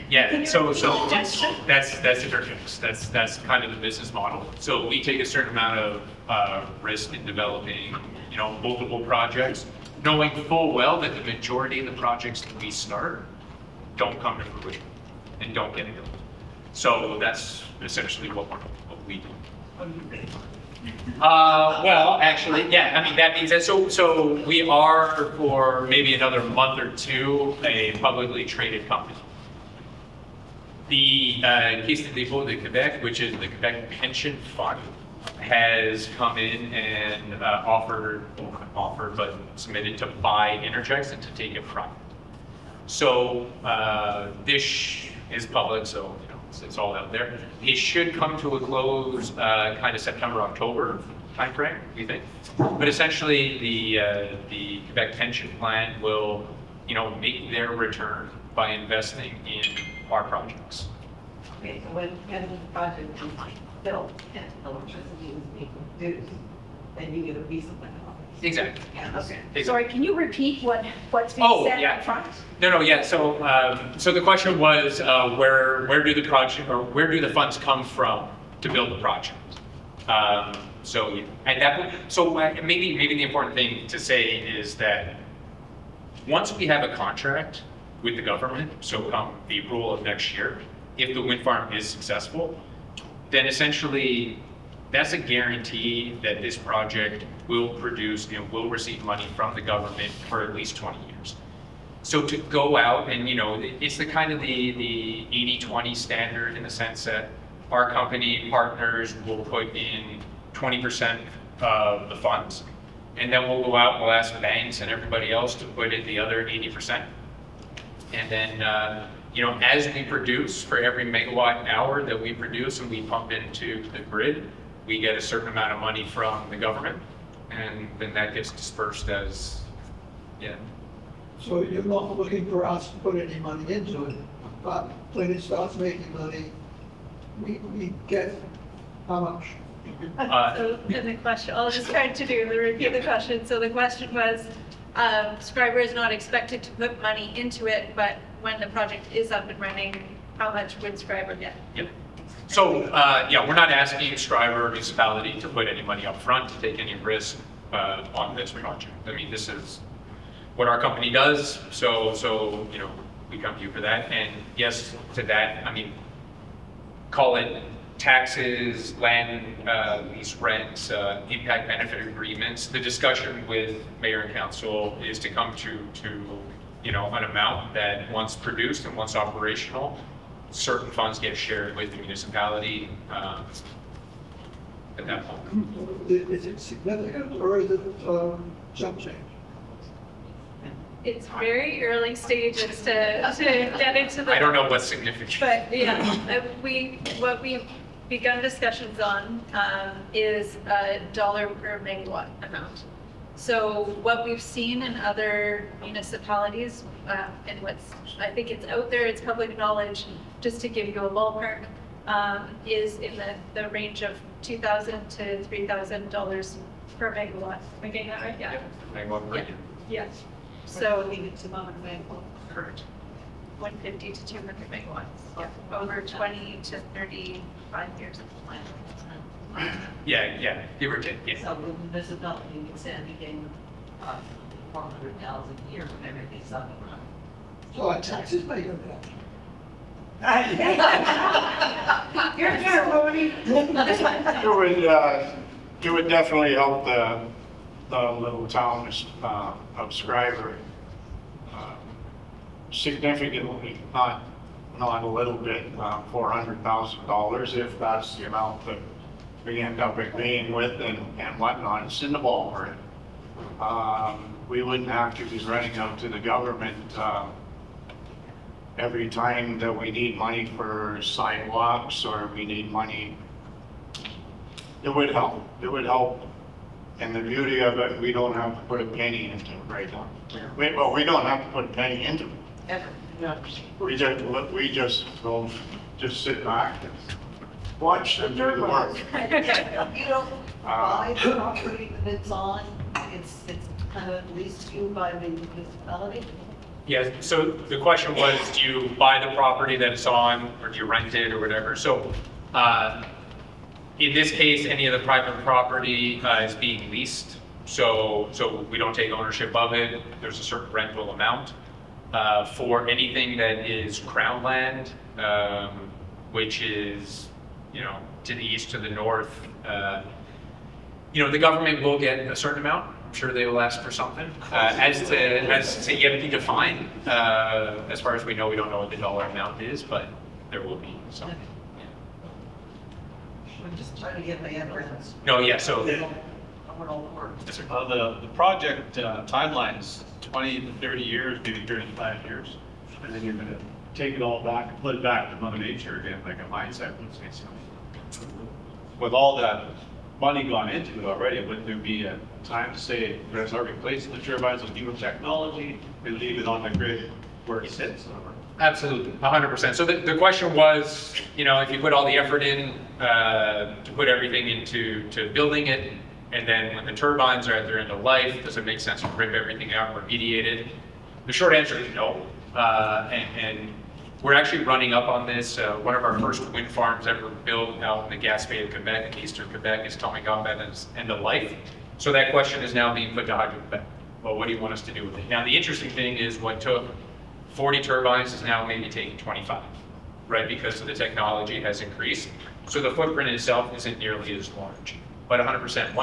[SPEAKER 7] Yeah. So that's Innergex. That's kind of the business model. So we take a certain amount of risk in developing, multiple projects, knowing full well that the majority of the projects that we start don't come to fruition and don't get built. So that's essentially what we do. Well, actually, yeah. I mean, that means that. So we are, for maybe another month or two, a publicly traded company. The Caisse de dépôt de Québec, which is the Quebec Pension Fund, has come in and but submitted to buy Innergex and to take it private. So this is public, so it's all out there. It should come to a close kind of September, October timeframe, we think. But essentially, the Quebec Pension Plan will, make their return by investing in our projects.
[SPEAKER 10] Okay, so when the project is built and electricity is being produced, then you get a piece of that.
[SPEAKER 7] Exactly.
[SPEAKER 10] Yeah, okay.
[SPEAKER 7] Exactly.
[SPEAKER 11] Sorry, can you repeat what's being said up front?
[SPEAKER 7] No, yeah. So the question was, where do the funds come from to build the project? Maybe the important thing to say is that once we have a contract with the government, so come April of next year, if the wind farm is successful, then essentially that's a guarantee that this project will produce and will receive money from the government for at least 20 years. So to go out and, it's the kind of the 80-20 standard in the sense that our company partners will put in 20% of the funds, and then we'll go out and we'll ask the banks and everybody else to put in the other 80%. And then, as we produce, for every megawatt hour that we produce and we pump into the grid, we get a certain amount of money from the government, and then that gets dispersed as,
[SPEAKER 12] So you're not looking for us to put any money into it, but when it starts making money, we get how much?
[SPEAKER 5] So the question, I'll just try to repeat the question. So the question was, Schreiber is not expected to put money into it, but when the project is up and running, how much would Schreiber get?
[SPEAKER 7] Yep. So, we're not asking Schreiber or municipality to put any money up front, to take any risk on this project. I mean, this is what our company does, so we come to you for that. And yes, to that, I mean, call it taxes, land lease rents, impact benefit agreements. The discussion with mayor and council is to come to an amount that once produced and once operational, certain funds get shared with the municipality at that point.
[SPEAKER 12] Is it significant or is it chump change?
[SPEAKER 5] It's very early stages to get into the.
[SPEAKER 7] I don't know what's significant.
[SPEAKER 5] But yeah, what we've begun discussions on is a dollar per megawatt amount. So what we've seen in other municipalities, and I think it's out there, it's public knowledge, just to give you a ballpark, is in the range of $2,000 to $3,000 per megawatt. Am I getting that right? Yeah.
[SPEAKER 7] Megawatt per
[SPEAKER 5] Yeah.
[SPEAKER 7] year.
[SPEAKER 5] Yes. So
[SPEAKER 10] It's about a megawatt.
[SPEAKER 5] correct. 150 to 200 megawatts. Yeah. Over 20 to 35 years of plan.
[SPEAKER 7] Yeah, give or take, yeah.
[SPEAKER 10] So the municipality is getting 400,000 a year when everything's up and running.
[SPEAKER 12] So our taxes may go down.
[SPEAKER 3] You're here, Moni.
[SPEAKER 2] It would definitely help the little town of Schreiber significantly, not a little bit, $400,000 if that's the amount that we end up agreeing with and whatnot. It's in the ballpark. We wouldn't have to be running out to the government every time that we need money for sidewalks or we need money. It would help. It would help. And the beauty of it, we don't have to put a penny into it right now. Well, we don't have to put a penny into it. We just will just sit back and watch them do the work.
[SPEAKER 10] You don't buy the property that it's on, it's kind of leased to you by the municipality?
[SPEAKER 7] Yeah, so the question was, do you buy the property that it's on, or do you rent it, or whatever? So, in this case, any of the private property is being leased, so we don't take ownership of it. There's a certain rental amount. For anything that is crown land, which is, to the east, to the north, the government will get a certain amount. I'm sure they will ask for something. As to yet to be defined, as far as we know, we don't know what the dollar amount is, but there will be some.
[SPEAKER 10] I'm just trying to get my head around.
[SPEAKER 7] No, yeah, so.
[SPEAKER 10] What all the work.
[SPEAKER 13] The project timeline is 20 to 30 years, maybe 35 years. And then you're going to take it all back and put it back to Mother Nature again, like a mindset would say so. With all that money gone into it already, would there be a time to say, we're going to start replacing the turbines with newer technology and leave it on the grid where it sits?
[SPEAKER 7] Absolutely, 100%. So the question was, if you put all the effort in to put everything into building it, and then when the turbines are at their end of life, does it make sense to rip everything out and remediate it? The short answer is no. And we're actually running up on this. One of our first wind farms ever built out in the Gaspé of Quebec, in eastern Quebec, is coming up at its end of life. So that question is now being put to Hydro-Quebec. Well, what do you want us to do with it? Now, the interesting thing is what took 40 turbines is now maybe taking 25, right? Because the technology has increased. So the footprint itself isn't nearly as large. But 100%,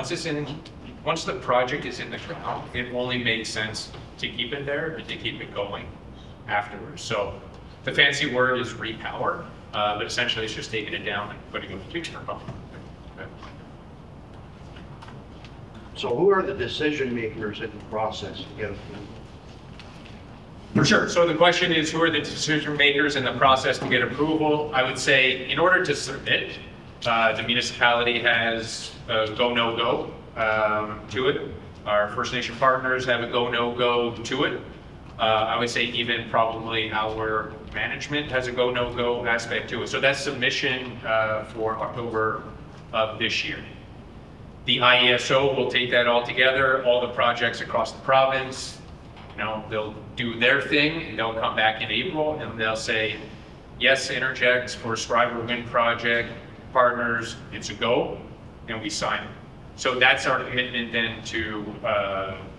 [SPEAKER 7] once the project is in the ground, it only makes sense to keep it there and to keep it going afterwards. So the fancy word is repower, but essentially it's just taking it down and putting a new turbine.
[SPEAKER 14] So who are the decision makers in the process to get approval?
[SPEAKER 7] For sure. So the question is, who are the decision makers in the process to get approval? I would say in order to submit, the municipality has a go, no go to it. Our First Nation partners have a go, no go to it. I would say even probably our management has a go, no go aspect to it. So that's submission for October of this year. The IESO will take that all together, all the projects across the province. They'll do their thing, and they'll come back in April, and they'll say, yes, Innergex for Schreiber Wind Project, partners, it's a go, and we sign it. So that's our commitment then to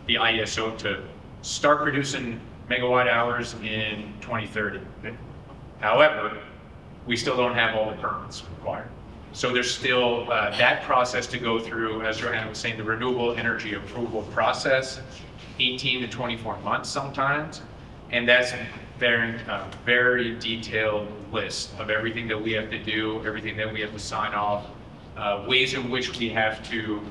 [SPEAKER 7] the IESO to start producing megawatt hours in 2030. However, we still don't have all the permits required. So there's still that process to go through, as Johanna was saying, the renewable energy approval process, 18 to 24 months sometimes. And that's a very detailed list of everything that we have to do, everything that we have to sign off, ways in which we have to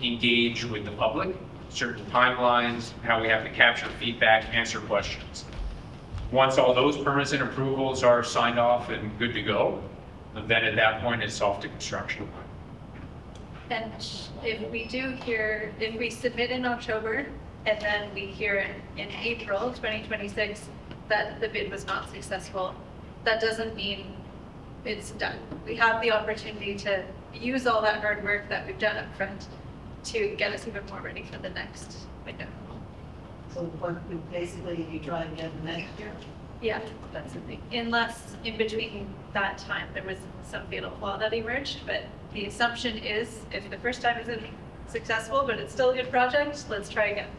[SPEAKER 7] engage with the public. certain timelines, how we have to capture feedback, answer questions. Once all those permits and approvals are signed off and good to go, then at that point it's off to construction.
[SPEAKER 5] And if we submit in October and then we hear in April 2026 that the bid was not successful, that doesn't mean it's done. We have the opportunity to use all that hard work that we've done up front to get us even more ready for the next window.
[SPEAKER 10] So what we basically, you try and get next year?
[SPEAKER 5] Yeah, that's the thing. Unless in between that time there was some fatal flaw that emerged, but the assumption is if the first time isn't successful, but it's still a good project, let's try again.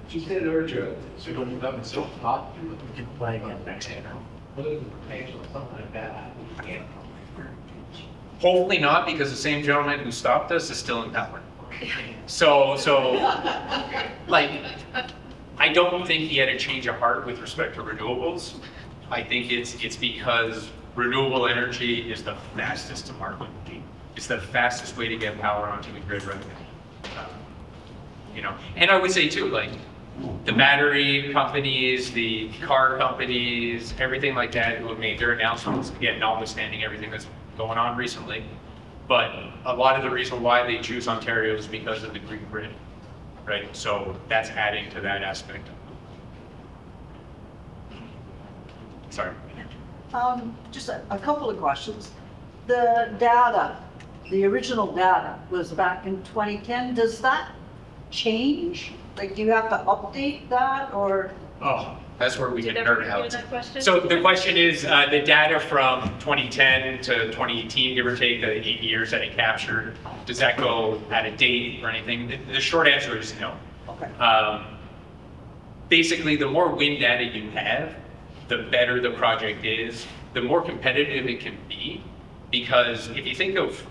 [SPEAKER 8] She said earlier, so don't have it so hot.
[SPEAKER 3] We can play again next year.
[SPEAKER 7] Hopefully not, because the same gentleman who stopped us is still in power. So like, I don't think he had a change of heart with respect to renewables. I think it's because renewable energy is the fastest to market. It's the fastest way to get power onto the grid right now. You know, and I would say too, like, the battery companies, the car companies, everything like that who have made their announcements, again, notwithstanding everything that's going on recently, but a lot of the reason why they choose Ontario is because of the green grid, right? So that's adding to that aspect. Sorry.
[SPEAKER 10] Just a couple of questions. The data, the original data was back in 2010. Does that change? Like, do you have to update that or?
[SPEAKER 7] Oh, that's where we
[SPEAKER 5] Did
[SPEAKER 7] get
[SPEAKER 5] everyone
[SPEAKER 7] nerd
[SPEAKER 5] hear
[SPEAKER 7] out.
[SPEAKER 5] that question?
[SPEAKER 7] So the question is, the data from 2010 to 2018, give or take, the 8 years that it captured, does that go at a date or anything? The short answer is no.
[SPEAKER 10] Okay.
[SPEAKER 7] Basically, the more wind data you have, the better the project is, the more competitive it can be. Because if you think of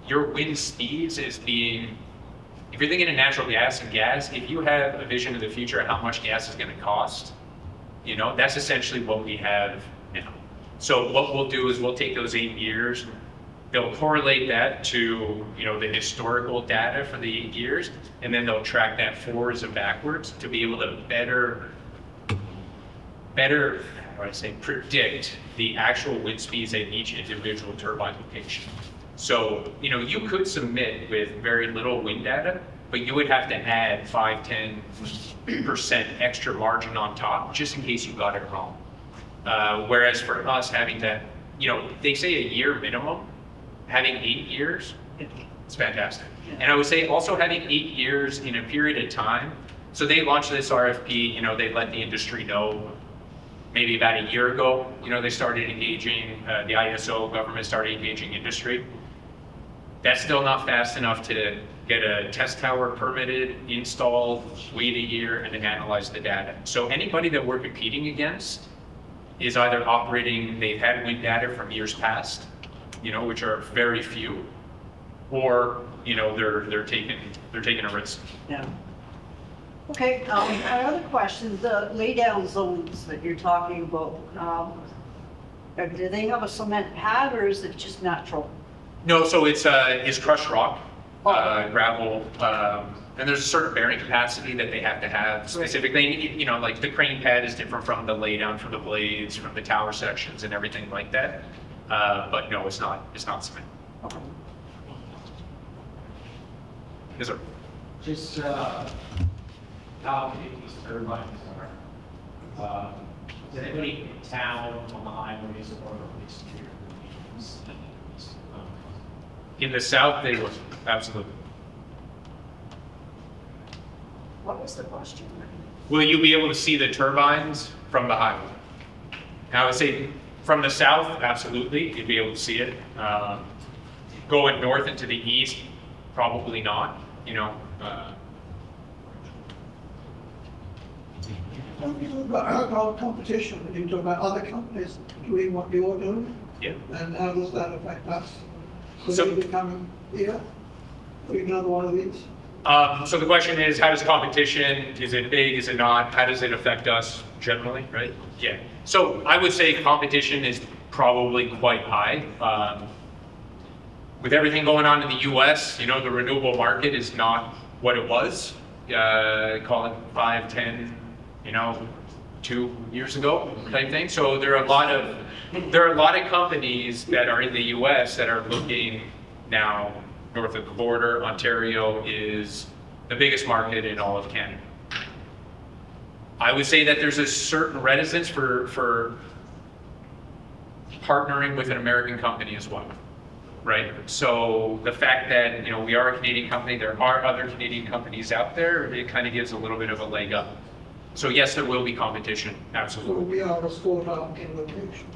[SPEAKER 7] your wind speeds as being, if you're thinking of natural gas and gas, if you have a vision of the future of how much gas is going to cost, you know, that's essentially what we have now. So what we'll do is we'll take those 8 years, they'll correlate that to, you know, the historical data for the 8 years, and then they'll track that forwards and backwards to be able to better, how do I say, predict the actual wind speeds at each individual turbine location. So, you know, you could submit with very little wind data, but you would have to add 5-10% extra margin on top just in case you got it wrong. Whereas for us having that, you know, they say a year minimum, having 8 years, it's fantastic. And I would say also having 8 years in a period of time. So they launched this RFP, you know, they let the industry know maybe about a year ago, you know, they started engaging, the ISO government started engaging industry. That's still not fast enough to get a test tower permitted, installed, wait a year, and then analyze the data. So anybody that we're competing against is either operating, they've had wind data from years past, you know, which are very few, or, you know, they're taking a risk.
[SPEAKER 10] Yeah. Okay, my other question, the laydown zones that you're talking about, do they have a cement pad or is it just natural?
[SPEAKER 7] No, so it's crushed rock, gravel, and there's a certain bearing capacity that they have to have specifically. You know, like the crane pad is different from the laydown for the blades, from the tower sections and everything like that. But no, it's not cement.
[SPEAKER 10] Okay.
[SPEAKER 7] Yes, sir.
[SPEAKER 15] Just how big these turbines are. Is anybody in town on the highways or police
[SPEAKER 7] In the south, they would, absolutely.
[SPEAKER 10] What was the question?
[SPEAKER 7] Will you be able to see the turbines from the highway? I would say from the south, absolutely, you'd be able to see it. Going north into the east, probably not, you know.
[SPEAKER 12] About competition, you talk about other companies doing what you're doing,
[SPEAKER 7] Yeah.
[SPEAKER 12] and how does that affect us? Could
[SPEAKER 7] So-
[SPEAKER 12] we become here, doing another one of these?
[SPEAKER 7] So the question is, how does competition, is it big, is it not? How does it affect us generally, right? Yeah. So I would say competition is probably quite high. With everything going on in the US, you know, the renewable market is not what it was, call it 5, 10, 2 years ago type thing. So there are a lot of companies that are in the US that are looking now north of the border. Ontario is the biggest market in all of Canada. I would say that there's a certain reticence for partnering with an American company as well, right? So the fact that we are a Canadian company, there are other Canadian companies out there, it kind of gives a little bit of a leg up. So yes, there will be competition,
[SPEAKER 12] So
[SPEAKER 7] absolutely.
[SPEAKER 12] we are a sport out in location.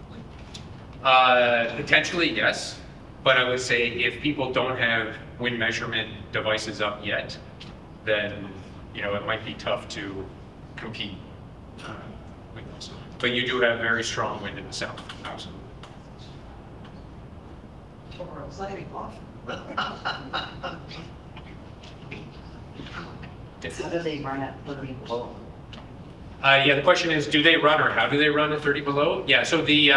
[SPEAKER 7] Potentially, yes, but I would say if people don't have wind measurement devices up yet, then it might be tough to compete with those. But you do have very strong wind in the south, absolutely.
[SPEAKER 10] Or exciting off. How do they run at 30 below?
[SPEAKER 7] Yeah, the question is, do they run or how do they run at 30 below? Yeah, so the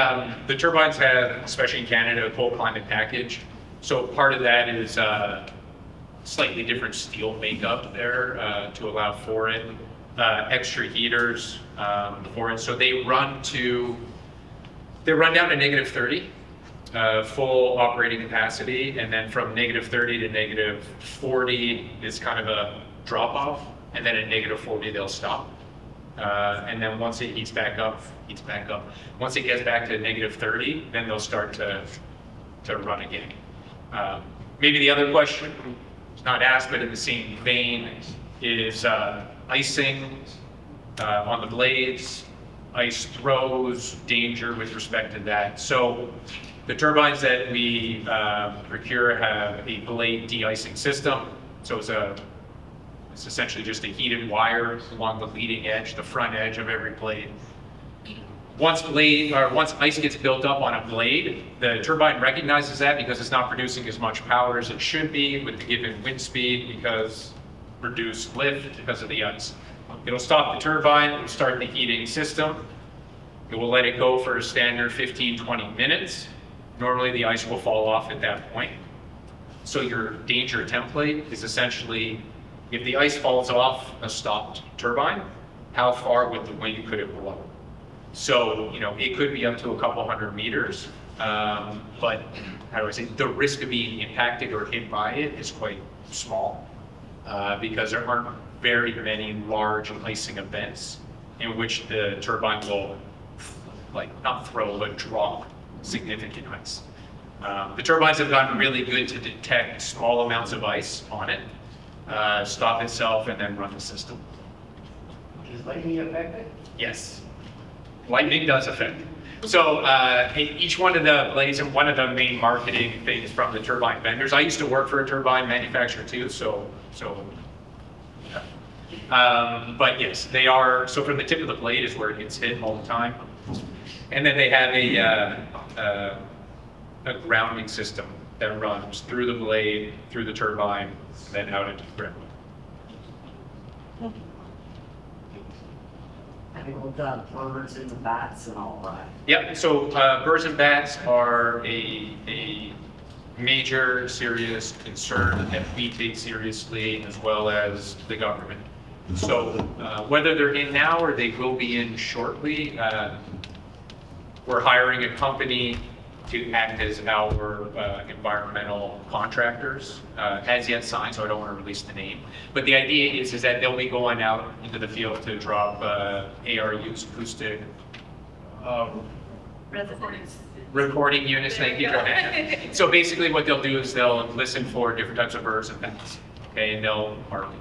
[SPEAKER 7] turbines have, especially in Canada, a cold climate package. So part of that is slightly different steel makeup there to allow for it. Extra heaters for it. So they run down to negative 30, full operating capacity, and then from negative 30 to negative 40 is kind of a drop off, and then at negative 40 they'll stop. And then once it heats back up. Once it gets back to negative 30, then they'll start to run again. Maybe the other question, it's not asked, but in the same vein, is icing on the blades, ice throws, danger with respect to that. So the turbines that we procure have a blade de-icing system. So it's essentially just a heated wire along the leading edge, the front edge of every blade. Once ice gets built up on a blade, the turbine recognizes that because it's not producing as much power as it should be with the given wind speed because reduced lift because of the ice. It'll stop the turbine, it'll start the heating system. It will let it go for a standard 15-20 minutes. Normally the ice will fall off at that point. So your danger template is essentially, if the ice falls off a stopped turbine, how far with the wind could it blow? So, it could be up to a couple hundred meters, but how do I say, the risk of being impacted or hit by it is quite small because there aren't very many large icing events in which the turbine will, not throw, but drop significant ice. The turbines have gotten really good to detect small amounts of ice on it, stop itself, and then run the system.
[SPEAKER 14] Is lightning affected?
[SPEAKER 7] Yes. Lightning does affect it. So each one of the blades, and one of the main marketing things from the turbine vendors, I used to work for a turbine manufacturer too, but yes, they are, so from the tip of the blade is where it gets hit all the time. And then they have a grounding system that runs through the blade, through the turbine, then out into the ground.
[SPEAKER 10] Having looked at birds and the bats and all that.
[SPEAKER 7] Yep, so birds and bats are a major serious concern that we take seriously, as well as the government. So whether they're in now or they will be in shortly, we're hiring a company to act as our environmental contractors, as yet signed, so I don't want to release the name. But the idea is that they'll be going out into the field to drop ARUs, acoustic recording units. Thank you, Joanna. So basically what they'll do is they'll listen for different types of birds and bats, okay, and they'll mark it.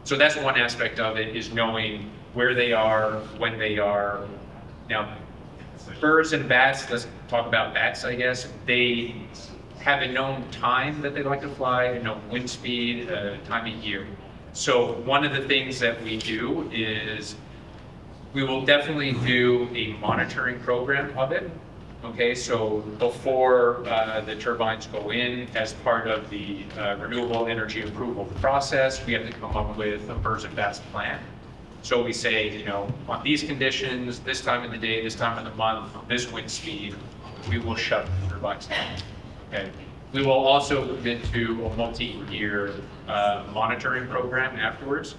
[SPEAKER 7] So that's one aspect of it, is knowing where they are, when they are. Now, birds and bats, let's talk about bats, I guess. They have a known time that they like to fly, a known wind speed, time of year. So one of the things that we do is we will definitely do a monitoring program of it. Okay, so before the turbines go in, as part of the renewable energy approval process, we have to come up with a birds and bats plan. So we say, on these conditions, this time of the day, this time of the month, this wind speed, we will shut the turbines down. Okay. We will also commit to a multi-year monitoring program afterwards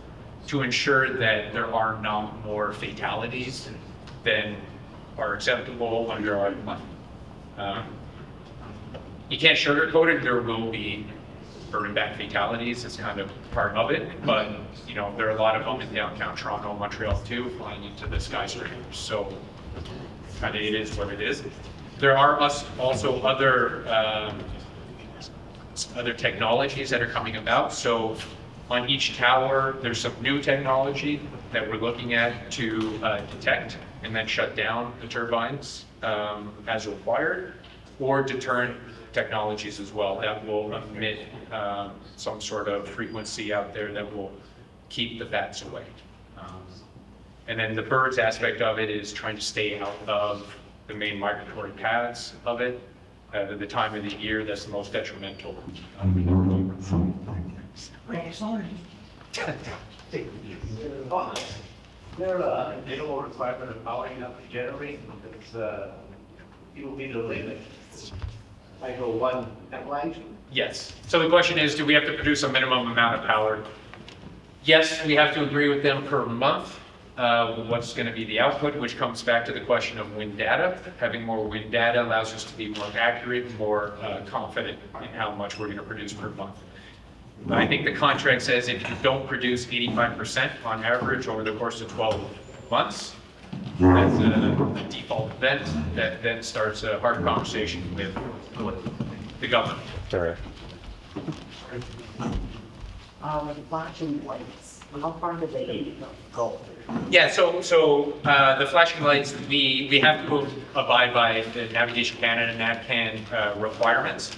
[SPEAKER 7] to ensure that there are not more fatalities than are acceptable under our plan. You can't sugarcoat it, there will be burn back fatalities, it's kind of part of it, but you know, there are a lot of them in downtown Toronto, Montreal too, flying into the skyscrapers, so kind of it is what it is. There are also other technologies that are coming about, so on each tower, there's some new technology that we're looking at to detect and then shut down the turbines as required, or deterrent technologies as well that will emit some sort of frequency out there that will keep the bats away. And then the birds aspect of it is trying to stay out of the main migratory paths of it at the time of the year that's the most detrimental.
[SPEAKER 15] There are minimal requirement of powering up the generator because it will be the limit. I go one at line.
[SPEAKER 7] Yes. So the question is, do we have to produce a minimum amount of power? Yes, we have to agree with them per month. What's going to be the output, which comes back to the question of wind data. Having more wind data allows us to be more accurate, more confident in how much we're going to produce per month. I think the contract says if you don't produce 85% on average over the course of 12 months, that's a default event that then starts a hard conversation with the government.
[SPEAKER 16] Sorry.
[SPEAKER 10] Flashing lights, how far do they go?
[SPEAKER 7] Yeah, so the flashing lights, we have to abide by the Navigation Canada and NavCan requirements.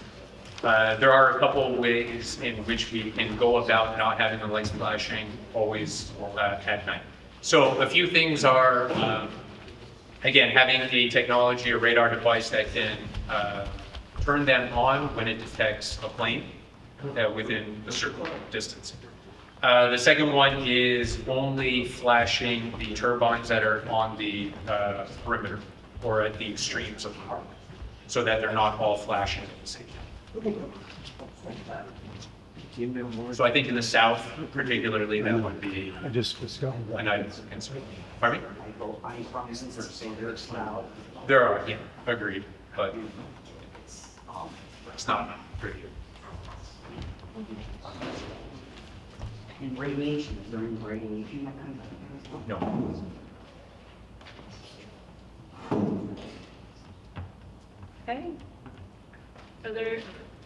[SPEAKER 7] There are a couple ways in which we can go about not having the lights flashing always at night. So a few things are, again, having a technology, a radar device that can turn them on when it detects a plane within a certain distance. The second one is only flashing the turbines that are on the perimeter or at the extremes of the park, so that they're not all flashing at the same time. So I think in the south, particularly, that would be an item of concern. Pardon me? There are, yeah, agreed, but it's not pretty.
[SPEAKER 10] And radiation, is there any radiation?
[SPEAKER 7] No.
[SPEAKER 5] Okay. Are there,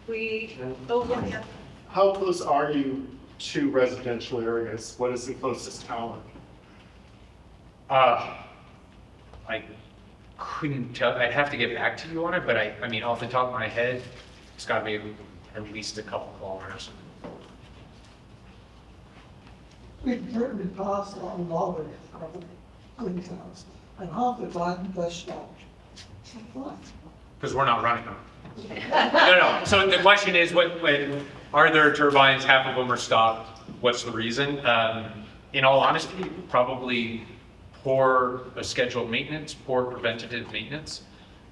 [SPEAKER 5] yeah.
[SPEAKER 17] How close are you to residential areas? What is the closest tower?
[SPEAKER 7] I couldn't tell, I'd have to get back to you on it, but I mean, off the top of my head, it's got to be at least a couple kilometers.
[SPEAKER 12] We've driven past on Lobby, Green House, and half the time they stopped.
[SPEAKER 7] Because we're not running them. No. So the question is, are there turbines? Half of them are stopped. What's the reason? In all honesty, probably poor scheduled maintenance, poor preventative maintenance.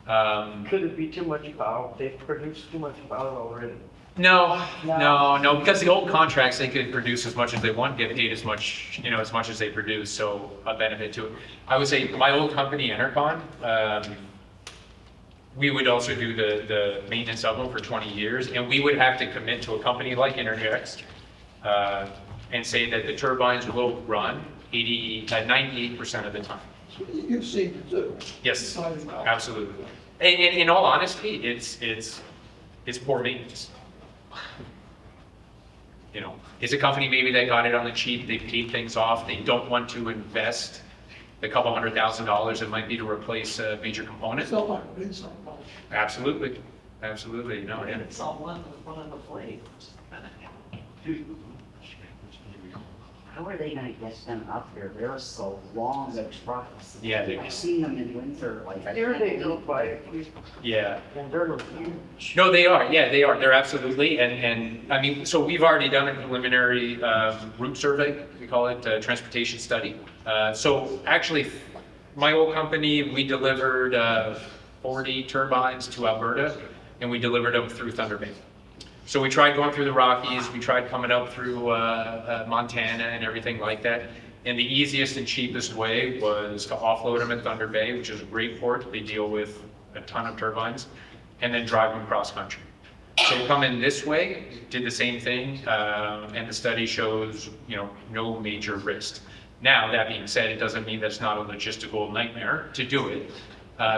[SPEAKER 3] Could it be too much power? They've produced too much power already.
[SPEAKER 7] No, because the old contracts, they could produce as much as they want, get paid as much, as much as they produce, so a benefit to it. I would say my old company, Enercon, we would also do the maintenance of them for 20 years, and we would have to commit to a company like Innergex and say that the turbines will run 98% of the time.
[SPEAKER 12] You've seen it too.
[SPEAKER 7] Yes, absolutely. And in all honesty, it's poor maintenance. It's a company maybe that got it on the cheap, they paid things off, they don't want to invest the couple $100,000 it might be to replace a major component. Absolutely, no, yeah.
[SPEAKER 10] It's all one on the plate. How are they gonna get them up here? They're so long, the trucks.
[SPEAKER 7] Yeah,
[SPEAKER 10] I've seen them in winter, like.
[SPEAKER 3] Here they go by.
[SPEAKER 7] Yeah.
[SPEAKER 3] And they're huge.
[SPEAKER 7] No, they are. Yeah, they are. They're absolutely. And I mean, so we've already done a preliminary route survey. We call it a transportation study. So actually, my old company, we delivered 40 turbines to Alberta, and we delivered them through Thunder Bay. So we tried going through the Rockies, we tried coming up through Montana and everything like that. And the easiest and cheapest way was to offload them at Thunder Bay, which is a great port. They deal with a ton of turbines, and then drive them cross country. So come in this way, did the same thing, and the study shows, no major risk. Now, that being said, it doesn't mean that's not a logistical nightmare to do it,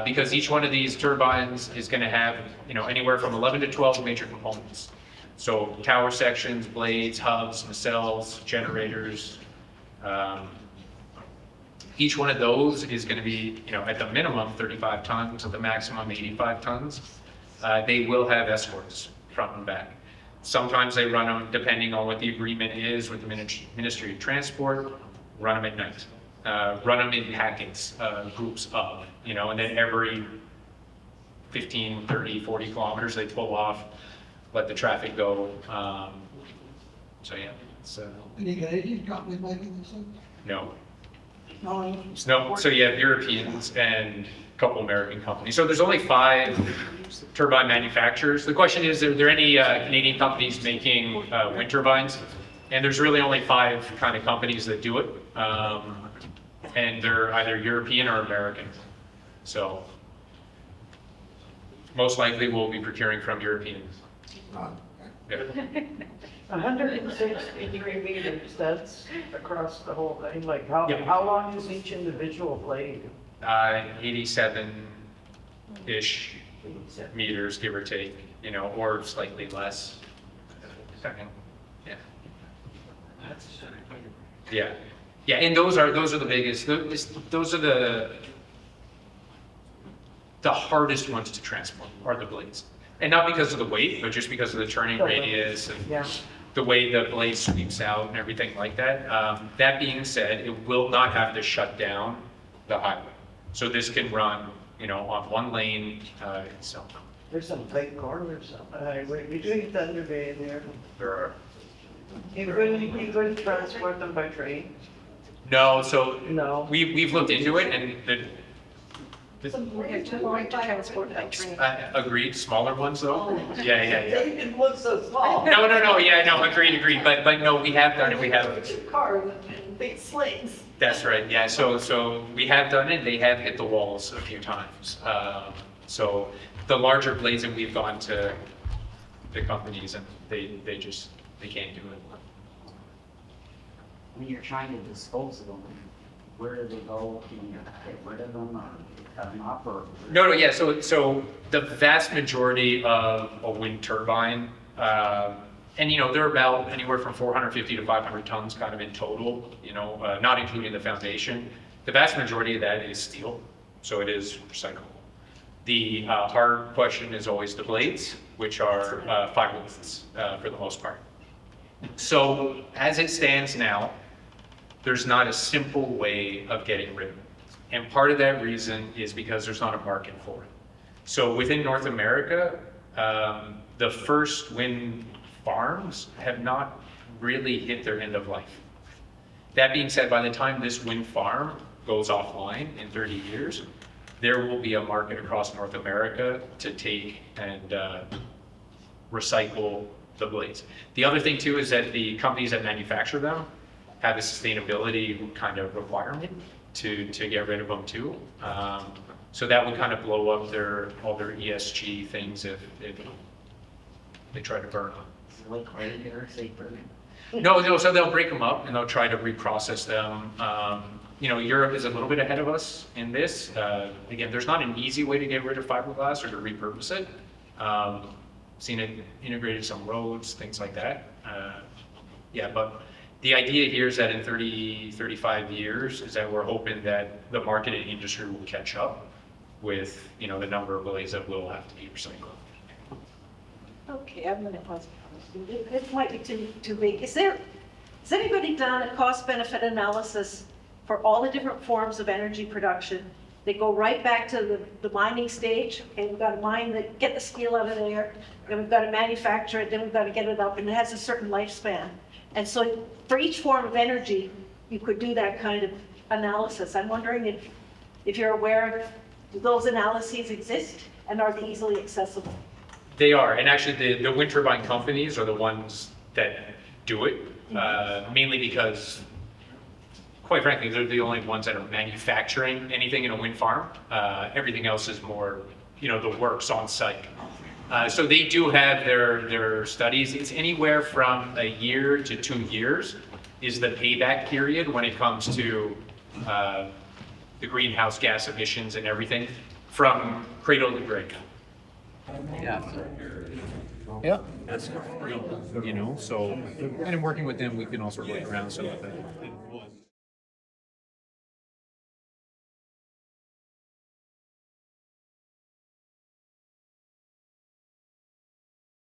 [SPEAKER 7] because each one of these turbines is going to have, anywhere from 11 to 12 major components. So tower sections, blades, hubs, nacelles, generators. Each one of those is going to be, at the minimum 35 tons, at the maximum 85 tons. They will have escorts front and back. Sometimes they run them, depending on what the agreement is with the Ministry of Transport, run them at night. Run them in packets, groups of, and then every 15, 30, 40 kilometers, they pull off, let the traffic go. So yeah, it's,
[SPEAKER 12] Any Canadian company making this thing?
[SPEAKER 7] no.
[SPEAKER 10] No.
[SPEAKER 7] So you have Europeans and a couple American companies. So there's only 5 turbine manufacturers. The question is, are there any Canadian companies making wind turbines? And there's really only 5 kind of companies that do it. And they're either European or American. So most likely we'll be procuring from Europeans. Yeah.
[SPEAKER 3] 160 meters, that's across the whole thing, like how,
[SPEAKER 7] Yeah.
[SPEAKER 3] how long is each individual blade?
[SPEAKER 7] 87-ish meters, give or take, or slightly less. Second, yeah. Yeah, yeah, and those are the biggest. Those are the hardest ones to transport are the blades, and not because of the weight, but just because of the turning radius and the way the blade sweeps out and everything like that. That being said, it will not have to shut down the highway, so this can run, on one lane. So
[SPEAKER 3] There's some tight corners between Thunder Bay and there.
[SPEAKER 7] there are.
[SPEAKER 3] You couldn't transport them by train?
[SPEAKER 7] No, so
[SPEAKER 3] No.
[SPEAKER 7] we've looked into it, and
[SPEAKER 4] We're too long to transport by train.
[SPEAKER 7] agreed, smaller ones though. Yeah.
[SPEAKER 10] They didn't look so small.
[SPEAKER 7] No, yeah, no, agreed, but no, we have done it, we have.
[SPEAKER 10] 2 cars and big slings.
[SPEAKER 7] That's right, yeah, so we have done it, they have hit the walls a few times. So the larger blades, and we've gone to the companies, and they can't do it.
[SPEAKER 16] When you're trying to dispose of them, where do they go? Can you get rid of them or cut them up or?
[SPEAKER 7] No, yeah, so the vast majority of a wind turbine, and they're about anywhere from 450 to 500 tons kind of in total, not including the foundation. The vast majority of that is steel, so it is recyclable. The hard question is always the blades, which are fiberglass for the most part. So as it stands now, there's not a simple way of getting rid of it. And part of that reason is because there's not a market for it. So within North America, the first wind farms have not really hit their end of life. That being said, by the time this wind farm goes offline in 30 years, there will be a market across North America to take and recycle the blades. The other thing too is that the companies that manufacture them have a sustainability kind of requirement to get rid of them too. So that would kind of blow up all their ESG things if they try to burn them.
[SPEAKER 16] Like right here, say burn.
[SPEAKER 7] No, so they'll break them up and they'll try to reprocess them. Europe is a little bit ahead of us in this. Again, there's not an easy way to get rid of fiberglass or to repurpose it. Seen it integrated some roads, things like that. But the idea here is that in 30, 35 years is that we're hoping that the market and industry will catch up with, the number of blades that will have to be recycled.
[SPEAKER 4] Okay, I'm going to pause. It might be too big. Has anybody done a cost-benefit analysis for all the different forms of energy production? They go right back to the mining stage. Okay, we've got to mine get the steel out of there, then we've got to manufacture it, then we've got to get it up, and it has a certain lifespan. And so for each form of energy, you could do that kind of analysis. I'm wondering if you're aware of, do those analyses exist, and are they easily accessible?
[SPEAKER 7] They are, and actually the wind turbine companies are the ones that do it, mainly because, quite frankly, they're the only ones that are manufacturing anything in a wind farm. Everything else is more, the works on site. So they do have their studies. It's anywhere from a year to 2 years is the payback period when it comes to the greenhouse gas emissions and everything from cradle to grave. Yeah. Yeah. That's, so, and in working with them, we can also work around some of that.